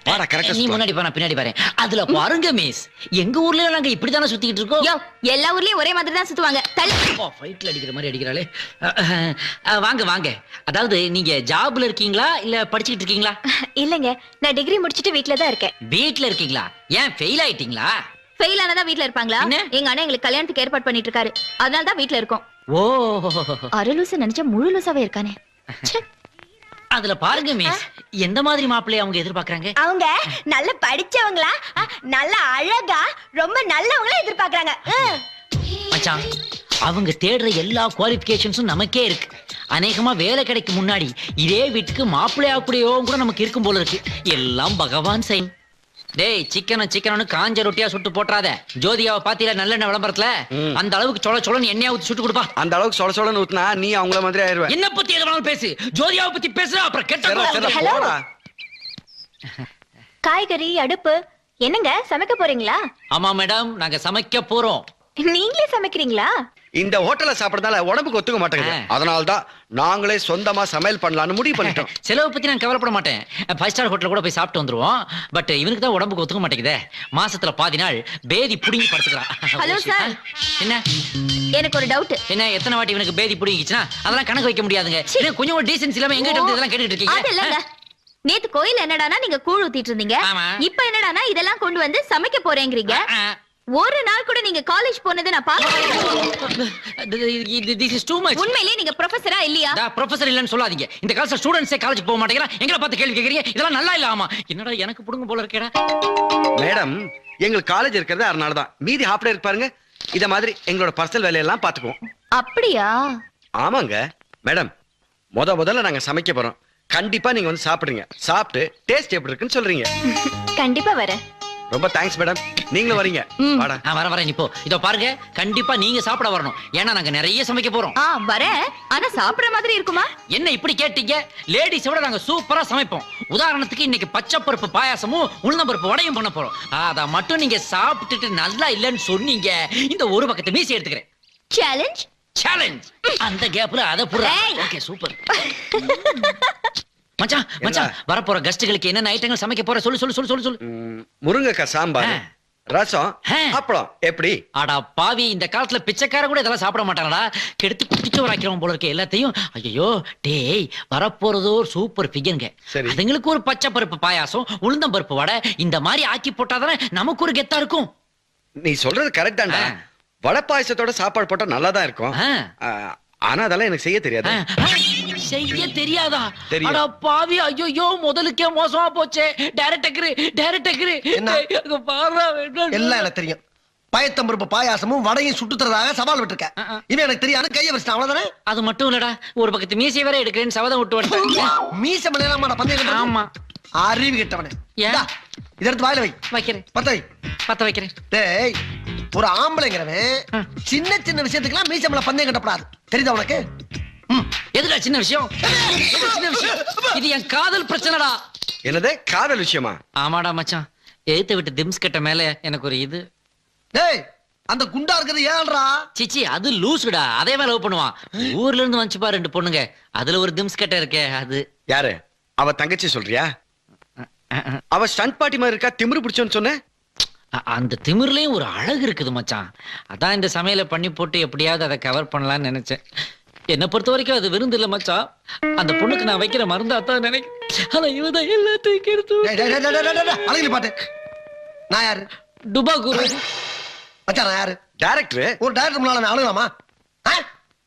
வாடா கரெக்ட்டா நீ சுத்து. முன்னாடி பா, நான் பின்னாடி வரேன். அதுல பாருங்க மிஸ், எங்க ஊர்லயும் நாங்க இப்படித்தானே சுத்திட்டு இருக்கோம். யோ எல்லா ஊர்லயும் ஒரே மாதிரி தான் சுத்துவாங்க. தள்ளு. ஃபைட்ல அடிக்கிற மாதிரி அடிக்கிறாளே. வாங்க வாங்க. அதாவது நீங்க ஜாப்ல இருக்கீங்களா இல்ல படிச்சிட்டு இருக்கீங்களா? இல்லங்க நான் டிகிரி முடிச்சிட்டு வீட்ல தான் இருக்கேன். வீட்ல இருக்கீங்களா? ஏன் ஃபெயில் ஆயிட்டீங்களா? ஃபெயில் ஆனதா வீட்ல இருப்பாங்களா? என்ன? எங்க அண்ணன் எங்களுக்கு கல்யாணத்துக்கு ஏற்பாடு பண்ணிட்டு இருக்காரு, அதனால தான் வீட்ல இருக்கோம். ஓ அரலூசு நினைச்சா முழு லூசாவே இருக்கானே. ச்சே. அதுல பாருங்க மிஸ், எந்த மாதிரி மாப்பிள்ளைய அவங்க எதிர்பார்க்கறாங்க? அவங்க நல்ல படிச்சவங்களா, நல்ல அழகா, ரொம்ப நல்லவங்களா எதிர்பார்க்கறாங்க. மச்சான் அவங்க தேடுற எல்லா குவாலிஃபிகேஷன்ஸும் நமக்கே இருக்கு. அநேகமா வேலை கிடைக்கும் முன்னாடி இதே வீட்டுக்கு மாப்பிள்ளையா கூடயோவும் கூட நமக்கு இருக்கும் போல இருக்கு. எல்லாம் பகவான் செயல். டேய் சிக்கன் காஞ்ச ரொட்டியா சுட்டு போட்டுறாத. ஜோதிகாவை பாத்தீல நல்லெண்ணெய் விளம்பரத்துல அந்த அளவுக்கு சொல சொலன்னு எண்ணெயா ஊத்தி சுட்டு கொடுப்பா. அந்த அளவுக்கு சொல சொலன்னு ஊத்துனா நீ அவங்கள மாதிரி ஆயிருவ. என்ன பத்தி எது வேணாலும் பேசு, ஜோதிகாவை பத்தி பேசுற அப்புறம் கெட்ட. ஹலோ. போடா. காய்கறி அடுப்பு என்னங்க சமைக்க போறீங்களா? ஆமா மேடம், நாங்க சமைக்க போறோம். நீங்களே சமைக்கிறீங்களா? இந்த ஹோட்டல்ல சாப்பிடறதால உடம்புக்கு ஒத்துக்க மாட்டேங்குது. அதனால தான் நாங்களே சொந்தமா சமையல் பண்ணலாம்னு முடிவு பண்ணிட்டோம். செலவு பத்தி நான் கவலைப்பட மாட்டேன். 5 ஸ்டார் ஹோட்டல்ல கூட போய் சாப்பிட்டு வந்துருவோம். பட் இவனுக்கு தான் உடம்புக்கு ஒத்துக்க மாட்டேங்குதே. மாசத்துல பாதி நாள் பேதி புடிங்கி படுத்துக்கிறான். Hello sir. என்ன எனக்கு ஒரு டவுட். என்ன எத்தனை வாட்டி இவனுக்கு பேதி புடிங்கிச்சுனா அதெல்லாம் கணக்கு வைக்க முடியாதுங்க. என்ன கொஞ்சம் ஒரு டீசன்ஸ் இல்லாம எங்க கிட்ட இதெல்லாம் கேட்டுட்டு இருக்கீங்க? அதெல்லங்க நேத்து கோயில் என்னடானா நீங்க கூழ் ஊத்திட்டு இருந்தீங்க. ஆமா. இப்போ என்னடானா இதெல்லாம் கொண்டு வந்து சமைக்க போறேங்கறீங்க. ஒரு நாள் கூட நீங்க காலேஜ் போனது நான் பார்த்தேன். This is too much. உண்மையிலேயே நீங்க ப்ரொஃபசரா இல்லையா? ப்ரொஃபசர் இல்லன்னு சொல்லாதீங்க. இந்த காலத்துல ஸ்டூடண்ட்ஸே காலேஜ் போக மாட்டேங்கிறாங்க. எங்களை பார்த்து கேள்வி கேக்குறீங்க. இதெல்லாம் நல்லா இல்ல. ஆமா என்னடா எனக்கு புடுங்க போல இருக்கேடா. மேடம் எங்களுக்கு காலேஜ் இருக்கிறது அதனால தான். மீதி ஹாஃப் டே இருக்கு பாருங்க. இத மாதிரி எங்களோட பர்சனல் வேலையெல்லாம் பாத்துக்குவோம். அப்படியா? ஆமாங்க மேடம், முதல்ல நாங்க சமைக்க போறோம். கண்டிப்பா நீங்க வந்து சாப்பிடுங்க. சாப்பிட்டு டேஸ்ட் எப்படி இருக்குன்னு சொல்றீங்க. கண்டிப்பா வரேன். ரொம்ப தேங்க்ஸ் மேடம். நீங்களும் வரீங்க. வாடா. வரேன் இப்போ. இதோ பாருங்க, கண்டிப்பா நீங்க சாப்பிட வரணும். ஏன்னா நாங்க நிறைய சமைக்க போறோம். வரேன். ஆனா சாப்பிடுற மாதிரி இருக்குமா? என்ன இப்படி கேட்டீங்க? லேடிஸோட நாங்க சூப்பரா சமைப்போம். உதாரணத்துக்கு இன்னைக்கு பச்சை பருப்பு பாயாசமும் உளுந்தம்பருப்பு வடையும் பண்ண போறோம். அத மட்டும் நீங்க சாப்பிட்டுட்டு நல்லா இல்லன்னு சொன்னீங்க, இந்த ஒரு பக்கத்து மீசி எடுத்துக்கிறேன். சேலஞ்ச். சேலஞ்ச். அந்த கேப்ல அத புறா. Okay super. மச்சான் வரப்போற கெஸ்ட்களுக்கு என்னென்ன ஐட்டங்கள் சமைக்க போற சொல்லு. முருங்கைக்காய் சாம்பார், ரசம் ஆ. அப்பளம் எப்படி? அடா பாவி, இந்த காலத்துல பிச்சைக்காரன் கூட இதெல்லாம் சாப்பிட மாட்டாங்கடா. கெடுத்து குட்டிச்சோறு ஆக்கிறவன் போல இருக்க எல்லாத்தையும். ஐயோ டேய், வரப்போறதோ ஒரு சூப்பர் ஃபிகருங்க. சரி. அதுங்களுக்கு ஒரு பச்சை பருப்பு பாயாசம், உளுந்தம் பருப்பு வடை, இந்த மாதிரி ஆக்கி போட்டாதானே நமக்கு ஒரு கெத்தா இருக்கும். நீ சொல்றது கரெக்ட் தான்டா. ஆ. வடை பாயசத்தோட சாப்பாடு போட்டா நல்லா தான் இருக்கும். ஆ. ஆனா அதெல்லாம் எனக்கு செய்ய தெரியாது. செய்ய தெரியாதா? தெரியும். அட பாவி, ஐயோ முதலுக்கே மோசமா போச்சே. டைரக்டர் என்ன? எல்லாம் எனக்கு தெரியும். பயத்தம்பருப்பு பாயாசமும் வடையும் சுட்டு தரதாக சவால் விட்டுருக்க. இவன் எனக்கு தெரியாது, கைய வச்சிட்டான், அவ்வளவுதானே? அது மட்டும் இல்லடா, ஒரு பக்கத்து மீசை வேற எடுக்கிறேன்னு சபதம் விட்டு வந்துட்டேன். மீச மலையாளமான பந்தயம். ஆமா. அறிவு கெட்டவனே. ஏன்? இந்தா, இதை எடுத்து வாயில வை. வைக்கிறேன், பத்த வை. பத்த வைக்கிறேன். டேய், ஒரு ஆம்பளைங்கிறவன் சின்ன சின்ன விஷயத்துக்கெல்லாம் மீச மலை பந்தயம் கட்டப்படாது. தெரியுதா உனக்கு? எதுடா சின்ன விஷயம்? எது சின்ன விஷயம்? இது என் காதல் பிரச்சனைடா. என்னது காதல் விஷயமா? ஆமாடா மச்சான், எழுத்து விட்டு திம்ஸ் கட்ட மேல எனக்கு ஒரு இது. டேய், அந்த குண்டா இருக்கிறது ஏன்டா? சிச்சி, அது லூசுடா. அதே மேல லவ் பண்ணுவான். ஊர்ல இருந்து வந்துச்சு பா 2 பொண்ணுங்க. அதுல ஒரு திம்ஸ் கட்ட இருக்கே, அது. யாரு? அவ தங்கச்சி சொல்றியா? அவ ஸ்டண்ட் பாட்டி மாதிரி இருக்கா, திமிரு பிடிச்சோன்னு சொன்ன. அந்த திமிர்லயும் ஒரு அழகு இருக்குது மச்சான். அதான் இந்த சமையல பண்ணி போட்டு எப்படியாவது அதை கவர் பண்ணலாம்னு நினைச்சேன். என்னை பொறுத்த வரைக்கும் அது விருந்து இல்ல மச்சான். அந்த பொண்ணுக்கு நான் வைக்கிற மருந்தா தான் நினைக்கிறேன். ஆனா இவதான் எல்லாத்தையும் கெடுத்து. அழகிரி பாட்டு. நான் யாரு? டுபா குரு. மச்சான் நான் யாரு? டைரக்டர். ஒரு டைரக்டர் முன்னால நான் அழுகலாமா?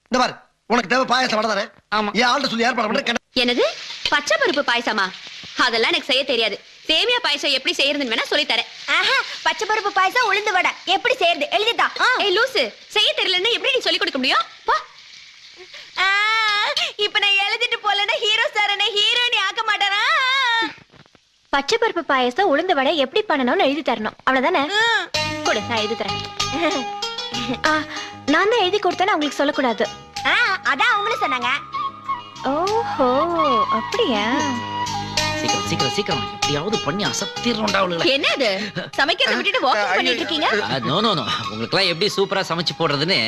இந்த பாரு, உனக்கு தேவை பாயாசம் வடை தானே? ஆமா. ஏன் ஆள்கிட்ட சொல்லி ஏற்பாடு பண்ண? என்னது பச்சை பருப்பு பாயசமா? அதெல்லாம் எனக்கு செய்ய தெரியாது. சேமியா பாயசம் எப்படி செய்யறதுன்னு வேணா சொல்லி தரேன். பச்சை பருப்பு பாயசம், உளுந்து வடை எப்படி செய்யறது எழுதிட்டா? ஏய் லூசு, செய்ய தெரியலன்னா எப்படி நீ சொல்லி கொடுக்க முடியும்? இப்ப நான் எழுதிட்டு போலன்னா ஹீரோ சார் என்ன ஹீரோயினி ஆக்க மாட்டாரா? பச்சை பருப்பு பாயசம், உளுந்து வடை எப்படி பண்ணணும்னு எழுதி தரணும், அவ்வளவுதானே? கொடு, நான் எழுதி தரேன். நான் தான் எழுதி கொடுத்தேன்னு அவங்களுக்கு சொல்லக்கூடாது. அதான் அவங்களும் சொன்னாங்க. ஓஹோ, அப்படியா? சீக்கிரம் சீக்கிரம் சீக்கிரம் எப்படியாவது பண்ணி அசத்திடுறோம்டா அவளுக்கு. என்னது சமைக்கிறத விட்டுட்டு வாக்கிங் பண்ணிட்டு இருக்கீங்க? நோ நோ நோ, உங்களுக்குலாம் எப்படி சூப்பரா சமைச்சு போடுறதுன்னு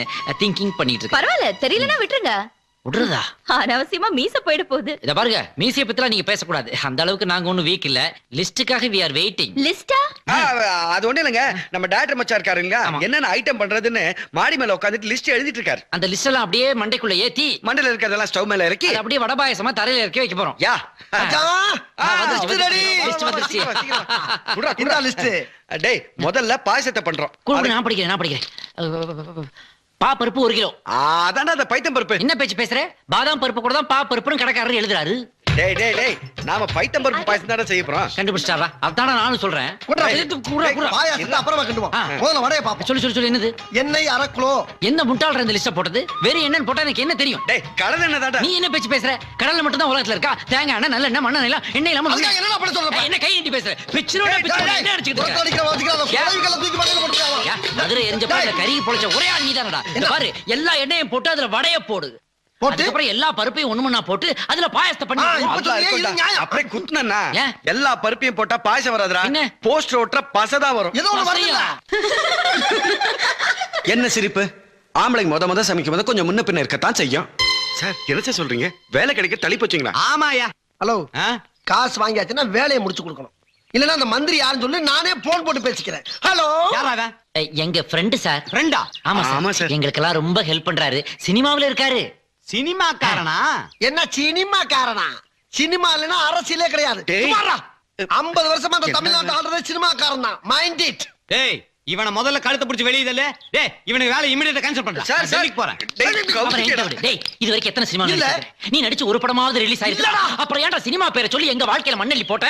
திங்கிங் பண்ணிட்டு இருக்கேன். பரவாயில்ல, தெரியலனா விட்டுருங்க. விடுறதா? அனாவசியமா மீச போயிட போகுது. இத பாருங்க, மீசைய பத்திலாம் நீங்க பேசக்கூடாது. அந்த அளவுக்கு நாங்க ஒண்ணும் வீக் இல்ல. லிஸ்டுக்காக we are waiting. லிஸ்டா? அது ஒண்ணு இல்லங்க, நம்ம டைரக்டர் மச்சான் இருக்காருங்க, என்னென்ன ஐட்டம் பண்றதுன்னு மாடி மேல உட்கார்ந்துட்டு லிஸ்ட் எழுதிட்டு இருக்காரு. அந்த லிஸ்ட் எல்லாம் அப்படியே மண்டைக்குள்ள ஏத்தி மண்டையில இருக்கிறதெல்லாம் ஸ்டவ் மேல இறக்கி அது அப்படியே வடபாயசமா தரையில இறக்கி வைக்க போறோம். யா லிஸ்ட் வந்துருச்சு. இந்த லிஸ்ட். டேய், முதல்ல பாயசத்தை பண்றோம். குடு, நான் படிக்கிறேன். பா பருப்பு 1 கிலோ. அதான்டா அந்த பைத்தம் பருப்பு. என்ன பேச்சு பேசுற? பாதாம் பருப்பு கூட தான் பா பருப்புன்னு கடைக்காரர் எழுதுறாரு. டேய் டேய் டேய், நாம பைத்தம் பருப்பு பாயசம் தான செய்ய போறோம். கண்டுபிடிச்சாரா? அதான நானும் சொல்றேன். பாயாசத்தை அப்புறமா கிண்டுவோம். முதல்ல வடையை பாப்போம். சொல்லு என்னது? எண்ணெய் 1/2 கிலோ. என்ன முட்டாள்ற இந்த லிஸ்ட போட்டது? வேற என்னன்னு போட்டா எனக்கு என்ன தெரியும்? டேய், கடல் எண்ணெய் தான்டா. நீ என்ன பேச்சு பேசுற? கடல்ல மட்டும் தான் உலகத்துல இருக்கா? தேங்காய் எண்ணெய், நல்ல எண்ணெய், மண்ணெண்ணெய் எல்லாம் எண்ணெய் இல்லாம என்ன அப்படி சொல்ற? என்ன கை நீட்டி பேசுற? பிச்சரோட என்ன அடிச்சிட்டு இருக்க? மதுரை எரிஞ்ச பாருங்க, கறி பொளச்ச ஒரே ஆள் நீதானடா. பாரு, எல்லா எண்ணெயும் போட்டு அதுல வடைய போடு. அதுக்கப்புறம் எல்லா பருப்பையும் ஒண்ணுமண்ணா போட்டு அதுல பாயசத்தை பண்ணி அப்படியே குத்துனா எல்லா பருப்பையும் போட்டா பாயசம் வராதுடா. போஸ்டர் ஓட்டுற பசதான் வரும். என்ன சிரிப்பு? ஆம்பளைங்க முத சமைக்கும் போது கொஞ்சம் முன்ன பின்ன இருக்கத்தான் செய்யும். சார், என்ன சொல்றீங்க? வேலை கிடைக்க தள்ளி போச்சுங்களா? ஆமாயா. ஹலோ, காசு வாங்கியாச்சுன்னா வேலையை முடிச்சு கொடுக்கணும். இல்லன்னா அந்த மந்திரி யாருன்னு சொல்லி நானே போன் போட்டு பேசிக்கிறேன். ஹலோ, யாராவா? எங்க ஃப்ரெண்ட் சார். ஃப்ரெண்டா? ஆமா சார். எங்களுக்கெல்லாம் ரொம்ப ஹெல்ப் பண்றாரு. சினிமாவுல இருக்காரு. சினிமாக்காரனா? என்ன சினிமாக்காரனா? சினிமா இல்லைன்னா அரசியலே கிடையாது. 50 வருஷமா அந்த தமிழ்நாட்டு ஆடுறது சினிமாக்காரன் தான். Mind it. டேய், இவனை முதல்ல கழுத்தை பிடிச்சி வெளியதல்ல. டேய், இவனுக்கு வேலை இமிடியேட்டா கேன்சல் பண்றேன். சார், டெல்லிக்கு போறேன். டேய், இது வரைக்கும் எத்தனை சினிமா நடிச்சிருக்க? நீ நடிச்சு ஒரு படமாவது ரிலீஸ் ஆயிருக்கு. அப்புறம் ஏன்டா சினிமா பேரை சொல்லி எங்க வாழ்க்கையில மண்ணெல்லி போட்ட?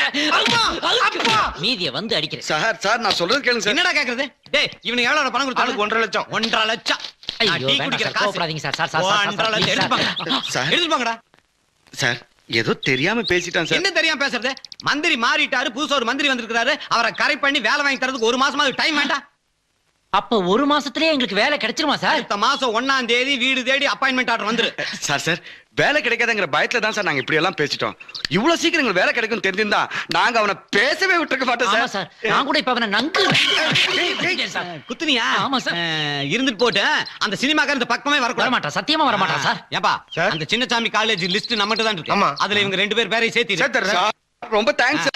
மீதிய வந்து அடிக்கிறேன். சார், நான் சொல்றது கேளுங்க சார். என்னடா கேக்குறது? டேய், இவனுக்கு எவ்வளவு பணம் கொடுத்தாலும் 1.5 லட்சம். 1.5 லட்சம். ஐயோ, டீ குடிக்கிற காசு. கோவப்படாதீங்க சார். 1.5 லட்சம் எடுத்துப்பாங்கடா. சார், ஏதோ தெரியாம பேசிட்டான் சார். என்ன தெரியாம பேசுறது? மந்திரி மாறிட்டாரு, புதுசா ஒரு மந்திரி வந்திருக்காரு. அவரை கரெக்ட் பண்ணி வேலை வாங்கி தரதுக்கு 1 மாசமாவது டைம் வேண்டாம்? அப்ப 1 மாசத்துலயே எங்களுக்கு வேலை கிடைச்சிருமா சார்? அடுத்த மாசம் 1ஆம் தேதி வீடு தேடி அப்பாயின்மெண்ட் ஆர்டர் வந்துரு. சார், வேலை கிடைக்காதங்கிற பயத்துல தான் சார் நாங்க இப்படி எல்லாம் பேசிட்டோம். இவ்வளவு சீக்கிரம் எங்களுக்கு வேலை கிடைக்கும் தெரிஞ்சிருந்தா நாங்க அவனை பேசவே விட்டுருக்க மாட்டோம் சார். நான் கூட இப்ப அவனை நங்கு குத்துனியா? ஆமா சார். இருந்துட்டு போட்டு அந்த சினிமாக்கார இந்த பக்கமே வர மாட்டான். சத்தியமா வர மாட்டான் சார். ஏப்பா, அந்த சின்னசாமி காலேஜ் லிஸ்ட் நம்மகிட்ட தான் இருக்கு. அதுல இவங்க 2 பேர் பேரையும் சேர்த்து ரொம்ப தேங்க்ஸ்.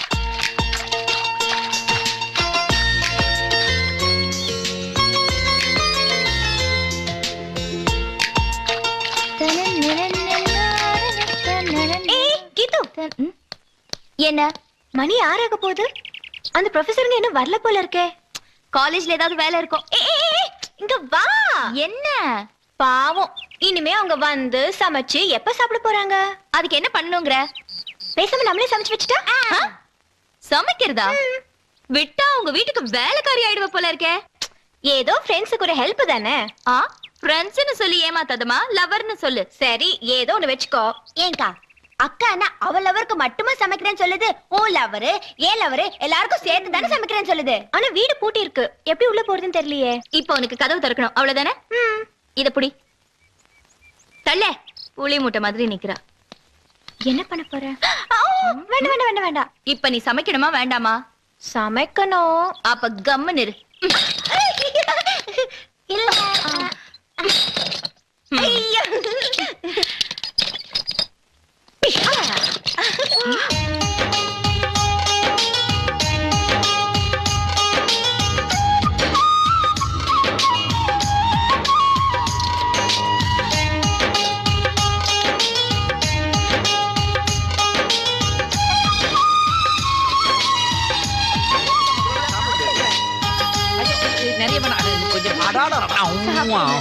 என்ன மணி 6 ஆக போகுது. அந்த ப்ரொஃபசருங்க இன்னும் வரல போல இருக்கே. காலேஜ்ல ஏதாவது வேலை இருக்கும். இங்க வா. என்ன பாவம், இனிமே அவங்க வந்து சமைச்சு எப்ப சாப்பிட போறாங்க? அதுக்கு என்ன பண்ணுங்கற? பேசாம நம்மளே சமைச்சு வச்சுட்டா? சமைக்கிறதா? விட்டா உங்க வீட்டுக்கு வேலைக்காரி ஆயிடுவ போல இருக்கே. ஏதோ ஃப்ரெண்ட்ஸுக்கு ஒரு ஹெல்ப் தானே. ஃப்ரெண்ட்ஸ்னு சொல்லி ஏமாத்தாதமா, லவர்னு சொல்லு. சரி, ஏதோ ஒன்னு வெச்சுக்கோ. ஏங்கா அக்கா என்ன அவ லவருக்கு மட்டுமா சமைக்கிறேன்னு சொல்லுது? ஓ லவரு, ஏன் லவரு எல்லாருக்கும் சேர்த்து தானே சமைக்கிறேன்னு சொல்லுது. ஆனா வீடு பூட்டி இருக்கு, எப்படி உள்ள போறதுன்னு தெரியலையே. இப்போ உனக்கு கதவு திறக்கணும், அவ்வளவுதானே? இத புடி. தள்ள புளி மூட்டை மாதிரி நிக்கிறா. என்ன பண்ண போற? வேண்டாம் வேண்டாம் வேண்டாம் வேண்டாம். இப்ப நீ சமைக்கணுமா வேண்டாமா? சமைக்கணும். அப்ப கம்முன்னு இரு. இல்ல ஐயா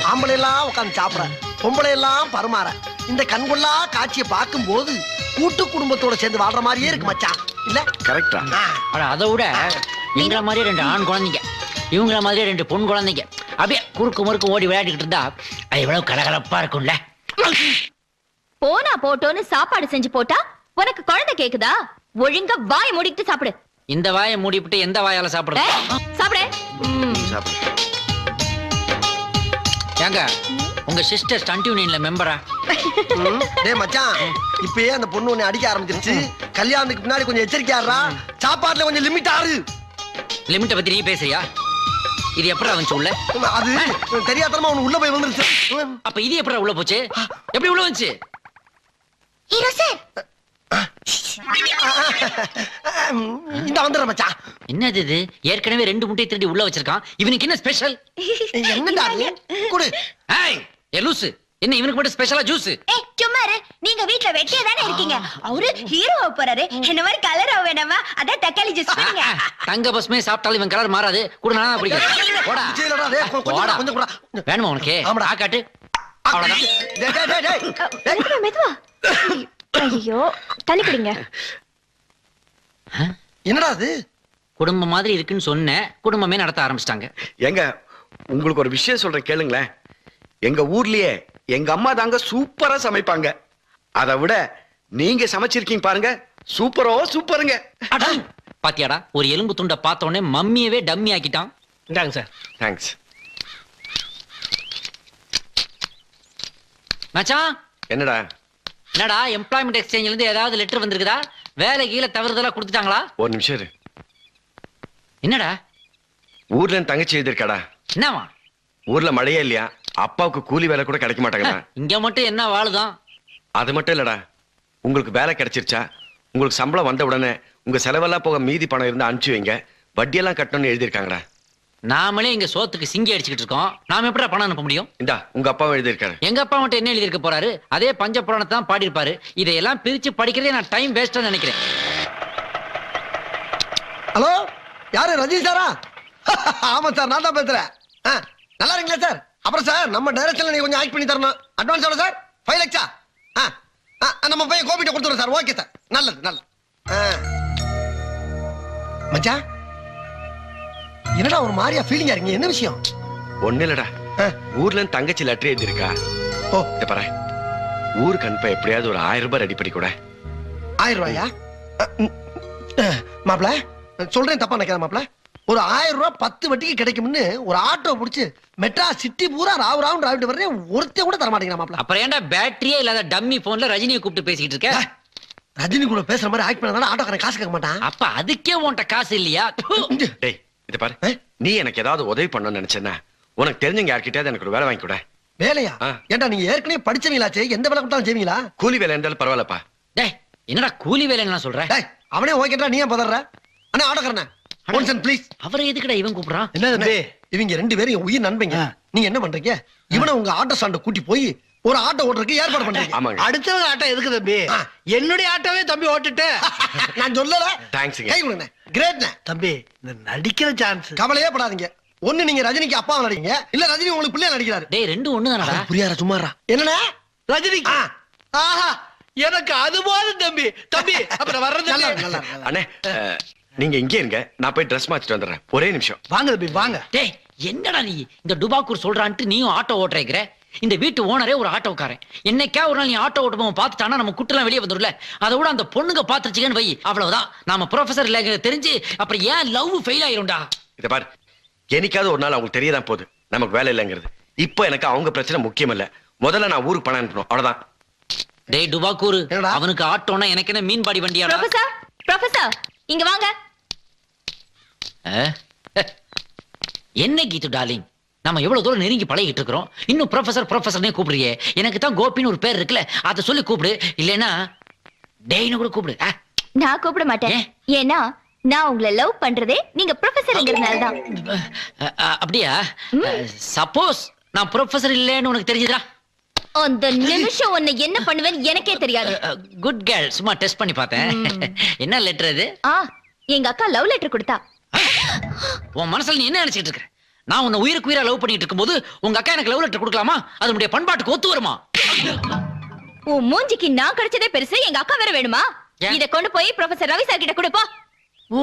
ஆம்பளை எல்லாம் உட்காந்து சாப்பிட, பொம்பளை எல்லாம் பருமாற, இந்த கண்கொள்ளா காட்சியை பார்க்கும் போது கூட்டு குடும்பத்தோட சேர்ந்து வாழ்ற மாதிரியே இருக்கு மச்சான். இல்ல கரெக்டா? அதை விட எங்களை மாதிரியே 2 ஆண் குழந்தைங்க, இவங்கள மாதிரியே 2 பொன் குழந்தைங்க அப்படியே குறுக்கு முறுக்கு ஓடி விளையாடிக்கிட்டு இருந்தா அது எவ்வளவு கலகலப்பா இருக்கும்ல. போனா போட்டோன்னு சாப்பாடு செஞ்சு போட்டா உனக்கு குழந்தை கேக்குதா? ஒழுங்கா வாயை மூடிட்டு சாப்பிடு. இந்த வாயை மூடிவிட்டு எந்த வாயால சாப்பிடுறது? சாப்பிடு. ஏங்க உங்க சிஸ்டர் ஸ்டண்ட் யூனியன்ல மெம்பரா? டேய் மச்சான், இப்பயே அந்த பொண்ணு உன்னை அடிக்க ஆரம்பிச்சிருச்சு. கல்யாணத்துக்கு முன்னாடி கொஞ்சம் எச்சரிக்கையாடுறா. சாப்பாட்டுல கொஞ்சம் லிமிட் ஆறு. லிமிட்ட பத்தி நீ பேசுறியா? இது எப்படி வந்துச்சு உள்ள? அது தெரியாதனமா உனக்கு உள்ள போய் வந்துருச்சு. அப்ப இது எப்படி உள்ள போச்சு? எப்படி உள்ள வந்துச்சு? ஹீரோ சார் இந்த வந்துடுற மச்சான். என்னது இது? ஏற்கனவே 2 முட்டையை திருடி உள்ள வச்சிருக்கான். இவனுக்கு என்ன ஸ்பெஷல்? என்னடா குடு. ஏய் லூசு, என்ன இவனுக்கு மட்டும் ஸ்பெஷலா ஜூஸ்? சும்மா இரு. நீங்க வீட்ல வெட்டியே தானே இருக்கீங்க. அவரு ஹீரோவா போறாரு, என்ன மாதிரி கலரா வேணாமா? அதான் தக்காளி ஜூஸ் குடிங்க. தங்க பஸ்மே சாப்பிட்டாலும் இவன் கலர் மாறாது. கூட நான் குடிக்கிறேன். போடா போடா. கொஞ்சம் கூட வேணுமா உனக்கு? ஆமாடா. காட்டு. டேய் டேய் டேய் மெதுவா மெதுவா. ஐயோ தண்ணி குடிங்க. என்னடா அது? குடும்பம் மாதிரி இருக்குன்னு சொன்னேன், குடும்பமே நடத்த ஆரம்பிச்சிட்டாங்க. எங்க உங்களுக்கு ஒரு விஷயம் சொல்றேன் கேளுங்களேன். எங்க ஊர்லயே எங்க அம்மா தாங்க சூப்பரா சமைப்பாங்க. அதை விட நீங்க சமைச்சிருக்கீங்க பாருங்க, சூப்பரோ சூப்பருங்க. பாத்தியாடா, ஒரு எலும்பு துண்டை பார்த்த உடனே மம்மியவே டம்மி ஆக்கிட்டான். இந்தாங்க சார். தேங்க்ஸ். மச்சான் என்னடா என்னடா எம்ப்ளாய்மெண்ட் எக்ஸ்சேஞ்சில இருந்து ஏதாவது லெட்டர் வந்திருக்குதா? வேலை கீழ தவறுதலா கொடுத்துட்டாங்களா? ஒரு நிமிஷம் இரு. என்னடா ஊர்ல என் தங்கச்சி எழுதிருக்காடா. என்னவா? ஊர்ல மழையே இல்லையா, அப்பாவுக்கு கூலி வேலை கூட கிடைக்க மாட்டாங்கடா. இங்க மட்டும் என்ன வாழுதான்? அது மட்டும் இல்லடா, உங்களுக்கு வேலை கிடைச்சிருச்சா, உங்களுக்கு சம்பளம் வந்த உடனே உங்க செலவெல்லாம் போக மீதி பணம் இருந்தா அனுப்பிச்சு வைங்க, வட்டியெல்லாம் கட்டணும்னு எழுதிருக்காங்கடா. நாமளே இங்க சோத்துக்கு சிங்கி அடிச்சுக்கிட்டு இருக்கோம், நாம எப்படி பணம் அனுப்ப முடியும்? இந்தா உங்க அப்பாவும் எழுதிருக்காரு. எங்க அப்பா மட்டும் என்ன எழுதிருக்க போறாரு? அதே பஞ்ச புராணத்தை தான் பாடி இருப்பாரு. இதையெல்லாம் பிரிச்சு படிக்கிறதே நான் டைம் வேஸ்டா நினைக்கிறேன். ஹலோ, யாரு? ரஜினி சாரா? ஆமா சார், நான் தான் பேசுறேன். நல்லா இருக்கீங்களா சார்? அப்புறம் சார், நம்ம டைரக்ஷன்ல நீங்க கொஞ்சம் ஆக்ட் பண்ணி தரணும். அட்வான்ஸ் எவ்வளவு சார்? 5 லட்சம். நம்ம பையன் கோபிட்ட கொடுத்துறோம் சார். ஓகே சார், நல்லது நல்லது. மச்சான், என்னடா ஒரு மாதிரியா ஃபீலிங்கா இருக்கீங்க? என்ன விஷயம்? ஒண்ணு இல்லடா, ஊர்ல இருந்து தங்கச்சி லெட்டர் எழுதிருக்கா. ஓ இத பாரு, ஊருக்கு அனுப்ப எப்படியாவது ஒரு 1000 ரூபாய் ரெடி பண்ணி கூட. 1000 ரூபாயா? மாப்பிள சொல்றேன், தப்பா நினைக்காத மாப்பிள. ஒரு 1000 ரூபாய் 10 வட்டிக்கு கிடைக்கும்னு ஒரு ஆட்டோ பிடிச்சு மெட்ராஸ் சிட்டி பூரா ராவ் ராவ் ராவிட்டு வர்றேன். ஒருத்தன் கூட தர மாட்டேங்கிறான் மாப்பிள. அப்புறம் ஏன்டா பேட்டரியே இல்லாத டம்மி போன்ல ரஜினியை கூப்பிட்டு பேசிக்கிட்டு இருக்க? ரஜினி கூட பேசுற மாதிரி ஆக்ட் பண்ணாதான் ஆட்டோக்காரன் காசு கேட்க மாட்டான். அப்ப அதுக்கே உன்கிட்ட காசு இல்லையா? டேய் இத பாரு, நீ எனக்கு ஏதாவது உதவி பண்ணணும்னு நினைச்சேன்னா உனக்கு தெரிஞ்சவங்க யார்கிட்டயாவது எனக்கு ஒரு வேலை வாங்கி கூட. வேலையா? ஏன்டா நீங்க ஏற்கனவே படிச்சவங்களாச்சே, எந்த வேலை கொடுத்தாலும் செய்வீங்களா? கூலி வேலை இருந்தாலும் பரவாயில்லப்பா. டேய் என்னடா கூலி வேலைன்னு சொல்ற? டேய் அவனே ஓகேடா, நீ ஏன் பதற? அண்ணா ஆட்டோக்காரன் ஒன்சன் ப்ளீஸ். அவரை எதுக்குடா இவன் கூப்பிடுறான்? என்ன இவங்க 2 பேரும் உயிர் நண்பங்க. நீங்க என்ன பண்றீங்க? இவனை உங்க ஆட்டோ ஸ்டாண்ட கூட்டி போய் ஒரு ஆட்டோ ஓட்டுறதுக்கு ஏற்பாடு பண்றீங்க. ஆமாங்க. அடுத்தவங்க ஆட்டோ எதுக்கு தம்பி? என்னுடைய ஆட்டோவே தம்பி ஓட்டுட்டு. நான் சொல்லல. தேங்க்ஸ்ங்க. கை கொடுங்க. கிரேட்ண்ணே. தம்பி இந்த நடிக்கிற சான்ஸ். கவலையே படாதீங்க. ஒண்ணு நீங்க ரஜினிக்கு அப்பாவை நடிங்க, இல்ல ரஜினி உங்களுக்கு பிள்ளையா நடிக்கிறாரு. டேய் ரெண்டும் ஒண்ணுதானடா. புரியாரா சும்மாரா? என்னண்ணே? ரஜினி. ஆஹா எனக்கு அது போதும் தம்பி. தம்பி அப்புறம் வர்றது. நல்லா இருக்கு, நல்லா இருக்கு. அண்ணே நீங்க இங்கே இருங்க, நான் போய் ட்ரெஸ் மாத்திட்டு வந்துடுறேன். ஒரே நிமிஷம். வாங்க தம்பி வாங்க. டேய் என்னடா நீ இந்த டுபாக்கூர் சொல்றான்ட்டு நீயும் ஆட்டோ ஓட்டுறேங்கிற? இந்த வீட்டு ஓனரே ஒரு ஆட்டோக்காரன். என்னைக்கா ஒரு நாள் நீ ஆட்டோ ஓட்டுவோம் பார்த்துட்டானா நம்ம குட்டெல்லாம் வெளியே வந்துடும்ல. அதோட அந்த பொண்ணுங்க பாத்துருச்சுன்னு வை, அவ்வளவுதான். நாம ப்ரொஃபசர் இல்ல தெரிஞ்சு அப்புறம் ஏன் லவ் ஃபெயில் ஆயிரும்டா. இத பாரு, என்னைக்காவது ஒரு நாள் அவங்களுக்கு தெரியதான் போகுது நமக்கு வேலை இல்லைங்கிறது. இப்போ எனக்கு அவங்க பிரச்சனை முக்கியம் இல்ல. முதல்ல நான் ஊருக்கு பணம் அனுப்பணும், அவ்வளவுதான். டேய் டுபாக்கூர், என்னடா? அவனுக்கு ஆட்டோனா எனக்கு என்ன மீன் பாடி வண்டியா? ப்ரொஃபசர் ப்ரொஃபசர் இங்க வாங்க. என்ன கீது டார்லிங், நம்ம எவ்வளவு தூரம் நெருங்கி பழகிட்டு இருக்கிறோம், இன்னும் ப்ரொஃபசர் ப்ரொஃபசர்னே கூப்பிடுறியே. எனக்கு தான் கோபின்னு ஒரு பேர் இருக்குல்ல, அதை சொல்லி கூப்பிடு. இல்லைன்னா டேய்னு கூட கூப்பிடு. நான் கூப்பிட மாட்டேன். ஏன்னா நான் உங்களை லவ் பண்றதே நீங்க ப்ரொஃபசர்ங்கிறதுனால தான். அப்படியா? சப்போஸ் நான் ப்ரொஃபசர் இல்லைன்னு உனக்கு தெரிஞ்சுதா? அந்த நிமிஷம் உன்னை என்ன பண்ணுவேன்னு எனக்கே தெரியாது. குட் கேர்ள், சும்மா டெஸ்ட் பண்ணி பார்த்தேன். என்ன லெட்டர் இது? எங்க அக்கா லவ் லெட்டர் கொடுத்தா. உன் மனசுல நீ என்ன நினைச்சிட்டு இருக்க? நான் உன்னை உயிருக்கு உயிரா லவ் பண்ணிட்டு இருக்கும்போது உங்க அக்கா எனக்கு லவ் லெட்டர் கொடுக்கலாமா? அது நம்முடைய பண்பாட்டுக்கு ஒத்து வருமா? உன் மூஞ்சிக்கு நான் கிடைச்சதே பெருசு, எங்க அக்கா வேற வேணுமா? இத கொண்டு போய் ப்ரொஃபசர் ரவி சார் கிட்ட கொடுப்பா. ஓ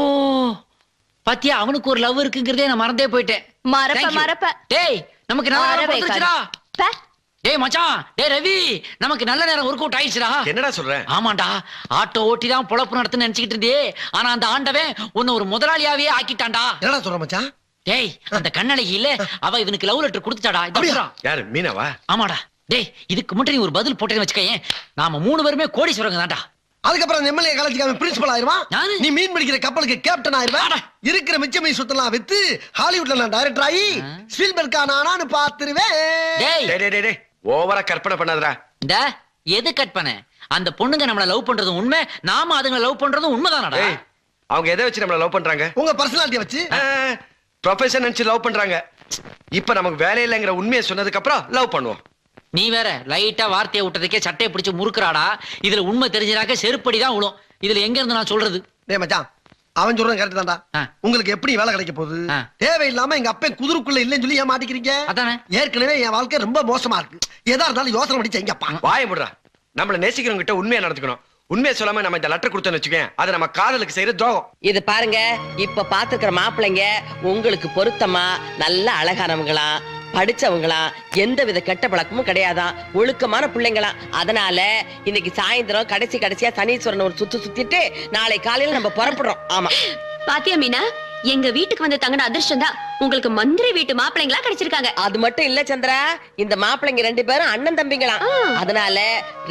பாத்தியா, அவனுக்கு ஒரு லவ் இருக்குங்கிறதே நான் மறந்தே போயிட்டேன். மறப்ப டேய் நமக்கு நல்ல நேரம் வந்துருச்சுடா. பே. டேய் மச்சான், டேய் ரவி, நமக்கு நல்ல நேரம் ஒர்க் அவுட் ஆயிடுச்சுடா. என்னடா சொல்ற? ஆமாண்டா, ஆட்டோ ஓட்டி தான் பொழப்பு நடத்துன்னு நினைச்சுக்கிட்டு இருந்தே, ஆனா அந்த ஆண்டவன் உன்னை ஒரு முதலாளியாவே ஆக்கிட்டான்டா. என்னடா சொல்ற மச்சான்? டேய் அந்த கண்ணழகி இல்ல, அவ இவனுக்கு லவ் லெட்டர் கொடுத்துட்டாடா. அப்படியா? யாரு, மீனாவா? ஆமாடா. டேய் இதுக்கு மட்டும் நீ ஒரு பதில் போட்டேன்னு வச்சுக்கேன், நாம 3 பேருமே கோடீஸ்வரங்க தான்டா. அதுக்கப்புறம் எம்எல்ஏ காலேஜுக்கு பிரின்சிபல் ஆயிருவான். யாரு? நீ மீன் பிடிக்கிற கப்பலுக்கு கேப்டன் ஆயிருவேன். இருக்கிற மிச்சமை சுத்தலாம் வித்து ஹாலிவுட்ல நான் டைரக்டர் ஆகி ஸ்பீல்பர்க்கா நானான்னு பாத்துருவேன். டேய் டேய் டேய் டேய், ஓவரா கற்பனை பண்ணாதடா. இந்த எது கட் பண்ண? அந்த பொண்ணுங்க நம்மள லவ் பண்றதும் உண்மை, நாம அதுங்களை லவ் பண்றதும் உண்மைதானடா. டேய் அவங்க எதை வச்சு நம்மள லவ் பண்றாங்க? உங்க பர்சனாலிட்டியை வச்சு. ப்ரொஃபஷன் நினைச்சு லவ் பண்றாங்க. இப்ப நமக்கு வேலை இல்லைங்கிற உண்மையை சொன்னதுக்கு அப்புறம் லவ் பண்ணுவோம். நீ வேற லைட்டா வார்த்தையை விட்டதுக்கே சட்டையை பிடிச்சு முறுக்குறாடா. இதுல உண்மை தெரிஞ்சினாக்க செருப்படிதான் விழும். இதுல எங்க இருந்து நான் சொல்றது? டேய் மச்சான், அவன் சொல்றது கரெக்ட் தான்டா. உங்களுக்கு எப்படி வேலை கிடைக்க போகுது? தேவையில்லாம எங்க அப்பா குதிருக்குள்ள இல்லன்னு சொல்லி ஏன் மாட்டிக்கிறீங்க? அதானே. ஏற்கனவே என் வாழ்க்கை ரொம்ப மோசமா இருக்கு. எதா இருந்தாலும் யோசனை பண்ணி செய்யுங்கப்பா. வாயை முடுறா. நம்மள நேசிக்கிறவங்க கிட்ட உண்மையா நடந்துக்கணும். உண்மையை சொல்லாம நம்ம இந்த லெட்டர் கொடுத்தோன்னு வச்சுக்கேன், அது நம்ம காதலுக்கு செய்யற துரோகம். இது பாருங்க, இப்ப பாத்துக்கிற மாப்பிள்ளைங்க உங்களுக்கு பொருத்தமா நல்ல அழகானவங்களா, படிச்சவங்களா, எந்த வித கெட்ட பழக்கமும் கிடையாதான், ஒழுக்கமான பிள்ளைங்களாம். அதனால இன்னைக்கு சாயந்தரம் கடைசியா சனீஸ்வரன் ஒரு சுத்திட்டு நாளை காலையில நம்ம புறப்படுறோம். ஆமா பாத்தியா மீனா, எங்க வீட்டுக்கு வந்து தங்கின அதிர்ஷ்டம் தான் உங்களுக்கு மந்திரி வீட்டு மாப்பிள்ளைங்களா கிடைச்சிருக்காங்க. அது மட்டும் இல்ல சந்திரா, இந்த மாப்பிள்ளைங்க 2 பேரும் அண்ணன் தம்பிங்களாம். அதனால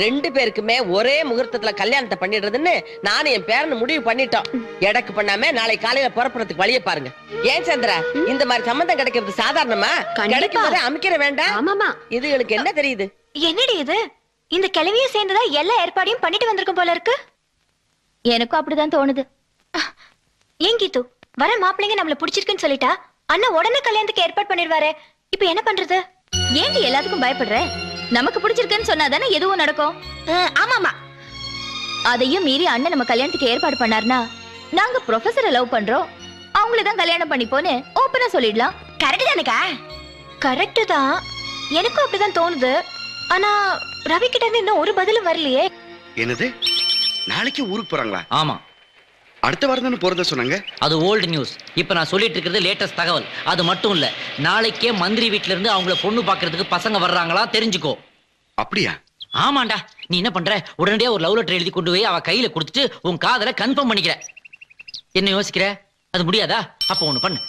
2 பேருக்குமே ஒரே முகூர்த்தத்துல கல்யாணத்தை பண்ணிடுறதுன்னு நானும் என் பேரன் முடிவு பண்ணிட்டோம். எடக்கு பண்ணாம நாளை காலையில புறப்படுறதுக்கு வழியை பாருங்க. ஏன் சந்திரா, இந்த மாதிரி சம்பந்தம் கிடைக்கிறது சாதாரணமா? கிடைக்கும் போதே அமைக்கிற வேண்டாம். ஆமாமா. இதுகளுக்கு என்ன தெரியுது? என்னடி இது? இந்த கிழவியும் சேர்ந்துதான் எல்லா ஏற்பாடையும் பண்ணிட்டு வந்திருக்கும் போல இருக்கு. எனக்கும் அப்படிதான் தோணுது. ஏன் கீது, வர மாப்பிள்ளைங்க நம்மள பிடிச்சிருக்குன்னு சொல்லிட்டா அண்ணா உடனே கல்யாணத்துக்கு ஏற்பாடு பண்ணிடுவாரு. இப்ப என்ன பண்றது? ஏன்டி எல்லாத்துக்கும் பயப்படுற? நமக்கு பிடிச்சிருக்குன்னு சொன்னாதானே எதுவும் நடக்கும். ஆமாமா. அதையும் மீறி அண்ணன் நம்ம கல்யாணத்துக்கு ஏற்பாடு பண்ணாருன்னா நாங்க ப்ரொஃபசரை லவ் பண்றோம், அவங்கள தான் கல்யாணம் பண்ணிப்போன்னு ஓப்பனா சொல்லிடலாம். கரெக்ட் தானேக்கா? கரெக்ட் தான், எனக்கும் அப்படிதான் தோணுது. ஆனா ரவி கிட்ட இருந்து இன்னும் ஒரு பதிலும் வரலையே. என்னது, நாளைக்கு ஊருக்கு போறாங்களா? ஆமா, அடுத்த வாரம் தானே போறதா சொன்னாங்க. அது ஓல்டு நியூஸ். இப்ப நான் சொல்லிட்டு இருக்கிறது லேட்டஸ்ட் தகவல். அது மட்டும் இல்ல, நாளைக்கே மந்திரி வீட்ல இருந்து அவங்கள பொண்ணு பாக்குறதுக்கு பசங்க வர்றாங்களா, தெரிஞ்சுக்கோ. அப்படியா? ஆமாண்டா. நீ என்ன பண்ற, உடனடியா ஒரு லவ் லெட்டர் எழுதி கொண்டு போய் அவ கையில கொடுத்துட்டு உன் காதலை கன்ஃபார்ம் பண்ணிக்கிற. என்ன யோசிக்கிற? அது முடியாதா? அப்ப ஒண்ணு பண்ணு,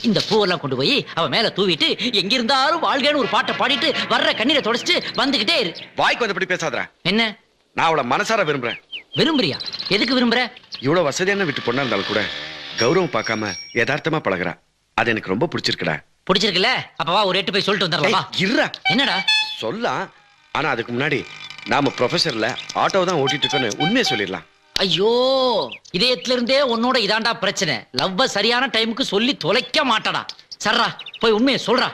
இந்த பூவெல்லாம் கொண்டு போய் அவ மேல தூவிட்டு எங்க இருந்தாலும் வாழ்க்கைன்னு ஒரு பாட்டை பாடிட்டு வர்ற கண்ணீரை தொடச்சிட்டு வந்துகிட்டே இரு. வாய்க்கு வந்தபடி பேசாதடா. என்ன? நான் அவளை மனசார விரும்புறேன். விரும்புறியா? எதுக்கு விரும்புற? இவ்வளவு வசதியான வீட்டு பொண்ணா இருந்தாலும் கூட கௌரவம் பார்க்காம யதார்த்தமா பழகுறா. அது எனக்கு ரொம்ப பிடிச்சிருக்குடா. பிடிச்சிருக்குல்ல? அப்ப வா, ஒரு 8 போய் சொல்லிட்டு வந்துடலாமா? இருடா. என்னடா சொல்லலாம், ஆனா அதுக்கு முன்னாடி நாம ப்ரொஃபசர்ல ஆட்டோ தான் ஓட்டிட்டு இருக்கோன்னு உண்மையை சொல்லிடலாம். ஐயோ, இதயத்துல இருந்தே உன்னோட இதாண்டா பிரச்சனை. லவ்வ சரியான டைமுக்கு சொல்லி தொலைக்க மாட்டடா. சர்ரா, போய் உண்மையை சொல்றா.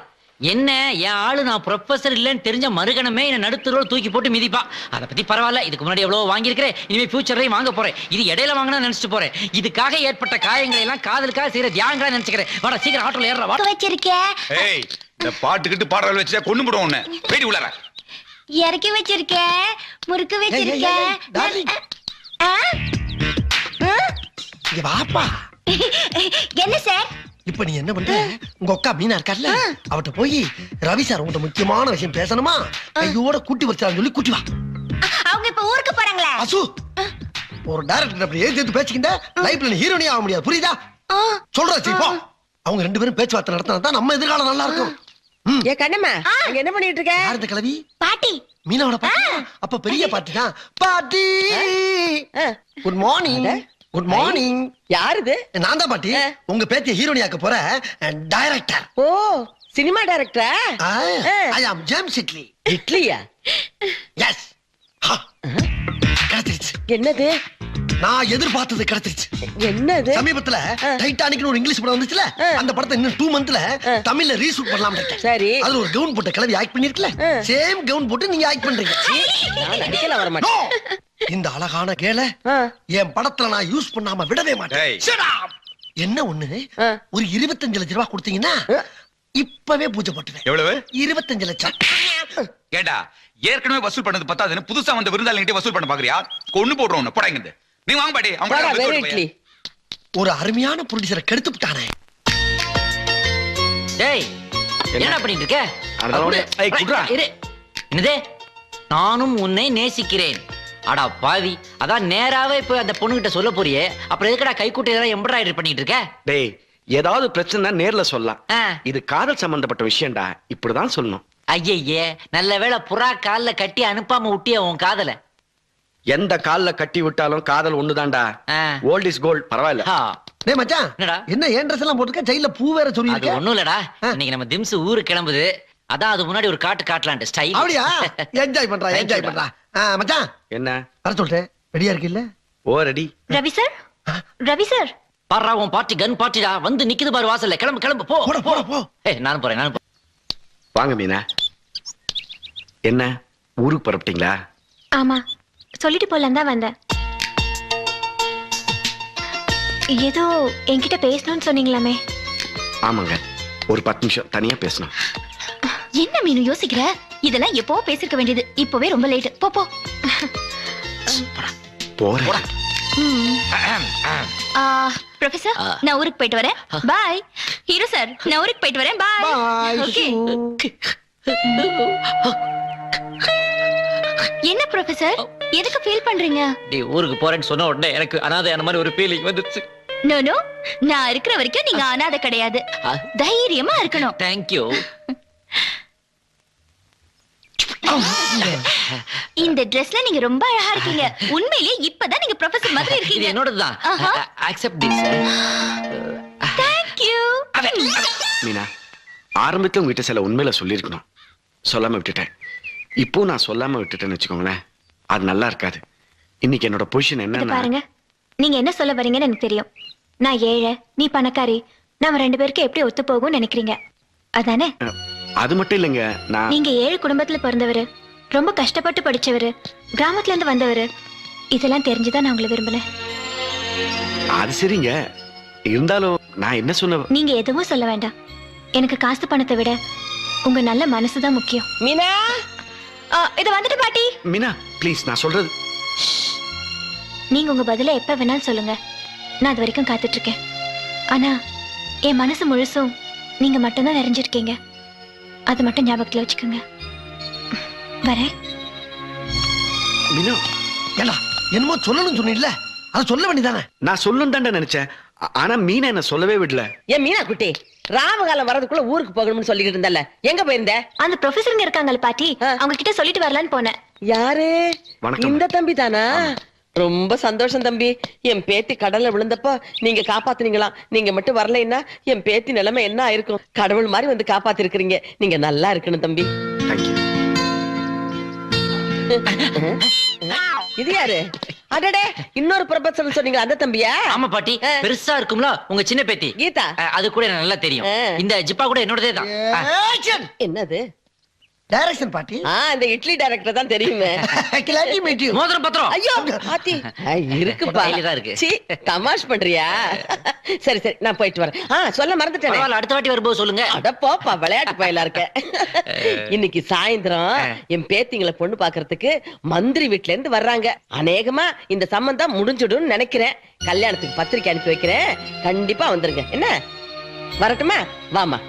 என்ன என் ஆளு நான் ப்ரொஃபசர் இல்லைன்னு தெரிஞ்ச மறுகணமே என்ன நடுத்தரோடு தூக்கி போட்டு மிதிப்பா. அதை பத்தி பரவாயில்ல, இதுக்கு முன்னாடி எவ்வளவு வாங்கியிருக்கிறேன், இனிமே ஃபியூச்சர்லையும் வாங்க போறேன். இது இடையில வாங்கினா நினைச்சிட்டு போறேன். இதுக்காக ஏற்பட்ட காயங்களை எல்லாம் காதலுக்காக செய்யற தியாகங்களா நினைச்சுக்கிறேன். வாடா சீக்கிரம் ஆட்டோல ஏறா. வாட வச்சிருக்கேன். ஏய் இந்த பாட்டுக்கிட்டு பாடல் வச்சா கொண்டு போடுவோம் உன்னை. வெடி உள்ளார. இறக்கி வச்சிருக்கேன். முறுக்கு வச்சிருக்கேன். இங்க வாப்பா. என்ன சார்? இப்ப நீ என்ன பண்ற? உங்க அக்கா மீனா இருக்கார்ல, அவட்ட போய் ரவி சார் உங்கள்ட்ட முக்கியமான விஷயம் பேசணுமா, கையோட கூட்டி வச்சான்னு சொல்லி கூட்டி வா. அவங்க இப்ப ஊருக்கு போறாங்களா? அசு, ஒரு டைரக்டர் அப்படி ஏத்து பேசிக்கிட்ட லைஃப்ல நீ ஹீரோனி ஆக முடியாது, புரியுதா? சொல்றாச்சு இப்போ. அவங்க ரெண்டு பேரும் பேச்சுவார்த்தை நடத்தினா தான் நம்ம எதிர்காலம் நல்லா இருக்கும். ஏ கண்ணம்மா, அங்க என்ன பண்ணிட்டு இருக்க? யார் இந்த கிழவி? பாட்டி. மீனாவோட பாட்டி. அப்ப பெரிய பாட்டி தான். பாட்டி குட் மார்னிங். Good morning. யார் இது? நான் தான் பாட்டி, உங்க பேத்திய ஹீரோனியாக்க போற டைரக்டர். ஓ, சினிமா டைரக்டரா? ஐ அம் ஜேம்ஸ் இட்லி. இட்லியா? எஸ். கிடைச்சிருச்சு. என்னது? நான் எதிர்பார்த்தது கிடைச்சிருச்சு. என்னது? சமீபத்துல டைட்டானிக்னு ஒரு இங்கிலீஷ் படம் வந்துச்சுல, அந்த படத்தை இன்னும் 2 மந்த்ல தமிழ்ல ரீஷூட் பண்ணலாம் இருக்கேன். சரி. அதுல ஒரு கவுன் போட்ட கிளவி ஆக்ட் பண்ணிருக்கல, சேம் கவுன் போட்டு நீங்க ஆக்ட் பண்றீங்க. நான் நடிக்கல வர மாட்டேன். இந்த அழகான கேள என் படத்துல நான் யூஸ் பண்ணாம விடவே மாட்டேன். என்ன ஒண்ணு, ஒரு 25 லட்சம் ரூபாய் கொடுத்தீங்கன்னா இப்பவே பூஜை போட்டுவேன். எவ்வளவு? 25 லட்சம். கேட்டா ஏற்கனவே வசூல் பண்ணது பத்தாதுன்னு புதுசா வந்த விருந்தாளிகிட்ட வசூல் பண்ண பாக்குறியா? கொண்டு போடுறோம் போடாங்க. நீ வாங்க பாட்டி. இட்லி. ஒரு அருமையான ப்ரொடியூசரை கெடுத்து விட்டானே. டேய் என்ன பண்ணிட்டு இருக்க? குட்ரா. என்னது? நானும் உன்னை நேசிக்கிறேன். அடா பாவி, அதான் நேராவே போய் அந்த பொண்ணுகிட்ட சொல்ல போறியே, அப்புறம் எதுக்கடா கைக்குட்டை ஏதாவது எம்ப்ராய்டரி பண்ணிட்டு இருக்க? டேய், ஏதாவது பிரச்சனை நேர்ல சொல்லலாம். இது காதல் சம்பந்தப்பட்ட விஷயம்டா, இப்படிதான் சொல்லணும். ஐயே, நல்ல வேளை புறா கால்ல கட்டி அனுப்பாம விட்டிய உன் காதல. எந்த கால்ல கட்டி விட்டாலும் காதல் ஒண்ணுதான்டா. Old is gold. பரவாயில்ல. டேய் மச்சான், என்ன ஏன் ட்ரெஸ் எல்லாம் போட்டுக்க? ஜெயில பூ வேற சொல்லி அது ஒண்ணும் இல்லடா, இன்னைக்கு நம்ம திம்ஸ் ஊருக்கு கிளம்புது, அதான் அது முன்னாடி ஒரு காட்டு காட்டலான்ட்டு ஸ்டைல். அப்படியா? என்ஜாய் பண்றா, என்ஜாய் பண்றா. மச்சான் என்ன வர சொல்றேன், ரெடியா இருக்கீல்ல? Oh ready. Ravi sir, Ravi sir. பாரா உன் பார்ட்டி கன் பார்ட்டிடா, வந்து நிக்குது பாரு வாசல்ல. கிளம்பு கிளம்பு, போ போ போ. நானும் போறேன். வாங்க மீனா. என்ன ஊருக்கு புறப்பட்டீங்களா? ஆமா, சொல்லிட்டு போலாம் தான் வந்தேன். ஏதோ என்கிட்ட பேசணும்னு சொன்னீங்களாமே? ஆமாங்க, ஒரு 10 நிமிஷம் தனியா பேசணும். என்ன மீனு யோசிக்கிற? இதெல்லாம் எப்போ பேசிருக்க வேண்டியது, இப்பவே ரொம்ப லேட். போ போ. போறேன். ப்ரொஃபசர், நான் ஊருக்கு போயிட்டு வரேன். பாய். ஹீரோ சார், நான் ஊருக்கு போயிட்டு வரேன். பாய். ஓகே. என்ன ப்ரொஃபசர், எதுக்கு ஃபீல் பண்றீங்க? நீ ஊருக்கு போறேன்னு சொன்ன உடனே எனக்கு அனாதையான மாதிரி ஒரு ஃபீலிங் வந்துச்சு. நோ நோ, நான் இருக்கிற வரைக்கும் நீங்க அனாதை கிடையாது. தைரியமா இருக்கணும். Thank you. இந்த ட்ரெஸ்ல நீங்க ரொம்ப அழகா இருக்கீங்க. உண்மையிலேயே இப்பதான் நீங்க ப்ரொஃபசர் மாதிரி இருக்கீங்க. இது என்னோடதுதான். Accept this. Thank you. Meena, ஆரம்பத்துல உங்ககிட்ட சில உண்மையில சொல்லியிருக்கணும், சொல்லாம விட்டுட்டேன். இப்போ நான் சொல்லாம விட்டுட்டேன்னு வச்சுக்கோங்களேன், அது நல்லா இருக்காது. இன்னைக்கு என்னோட பொசிஷன் என்ன பாருங்க, நீங்க என்ன சொல்ல வரீங்கன்னு எனக்கு தெரியும். நான் ஏழை, நீ பணக்காரி, நம்ம 2 பேருக்கு எப்படி ஒத்து போகும்னு நினைக்கிறீங்க, அதானே? அது மட்டும் இல்லைங்க, நீங்க ஏழை குடும்பத்துல பிறந்தவரு, ரொம்ப கஷ்டப்பட்டு படிச்சவரு, கிராமத்துல இருந்து வந்தவரு, இதெல்லாம் தெரிஞ்சுதான் நான் உங்களை விரும்பினேன். அது சரிங்க, இருந்தாலும் நான் என்ன சொல்ல. நீங்க எதுவும் சொல்ல வேண்டாம். எனக்கு காசு பணத்தை விட உங்க நல்ல மனசுதான் முக்கியம். மீனா, இது வந்துட்டு பாட்டி. மீனா ப்ளீஸ், நான் சொல்றது. நீங்க உங்க பதில எப்ப வேணாலும் சொல்லுங்க, நான் அது வரைக்கும் காத்துட்டு இருக்கேன். ஆனா என் மனசு முழுசும் நீங்க மட்டும்தான் நிறைஞ்சிருக்கீங்க, அது மட்டும் ஞாபகத்துல வச்சுக்கோங்க. வரேன். மீனா, ஏண்டா என்னமோ சொல்லணும்னு சொன்னீல்ல, அதை சொல்ல வேண்டியதானே? நான் சொல்லணும் தான்டா நினைச்சேன், ஆனா மீனா என்ன சொல்லவே விடல. ஏன் மீனா குட்டி, ராமகாலம் வரதுக்குள்ள ஊருக்கு போகணும்னு சொல்லிக்கிட்டு இருந்தல, எங்க போயிருந்த? அந்த ப்ரொஃபசருங்க இருக்காங்கல்ல பாட்டி, அவங்க கிட்ட சொல்லிட்டு வரலான்னு போனேன். யாரு? இந்த தம்பி தானா? ரொம்ப சந்தோஷம் தம்பி. என் பேத்தி கடல்ல விழுந்தப்போ நீங்க காப்பாத்துனீங்களாம். நீங்க மட்டும் வரலைன்னா என் பேத்தி நிலைமை என்ன ஆயிருக்கும். கடவுள் மாதிரி வந்து காப்பாத்தி இருக்கிறீங்க. நீங்க நல்லா இருக்கணும் தம்பி. தேங்க்யூ. இது யாரு? அடடே இன்னொரு ப்ரொபோசல் சொன்னீங்க அந்த தம்பியா? ஆமா பாட்டி, பெருசா இருக்கும்ல உங்க சின்ன பேத்தி கீதா. அது கூட எனக்கு நல்லா தெரியும். இந்த ஜிப்பா கூட என்னோடதே தான். என்னது டைரக்ஷன் பாட்டி? இந்த இட்லி டைரக்டர் தான் தெரியுமே. மோதிரம் பத்திரம். ஐயோ ஆத்தி இருக்குப்பா. கையில இருக்கு. சீ தமாஷ் பண்றியா? சரி சரி நான் போயிட்டு வரேன். சொல்ல மறந்துட்டேன். அடுத்த வாட்டி வரும்போது சொல்லுங்க. அட போப்பா விளையாட்டு பயலா இருக்க. இன்னைக்கு சாயந்தரம் என் பேத்திங்களை பொண்ணு பாக்குறதுக்கு மந்திரி வீட்ல இருந்து வர்றாங்க. அநேகமா இந்த சம்பந்தம் முடிஞ்சிடும்னு நினைக்கிறேன். கல்யாணத்துக்கு பத்திரிக்கை அனுப்பி வைக்கிறேன். கண்டிப்பா வந்துருங்க. என்ன வரட்டுமா? வாமா.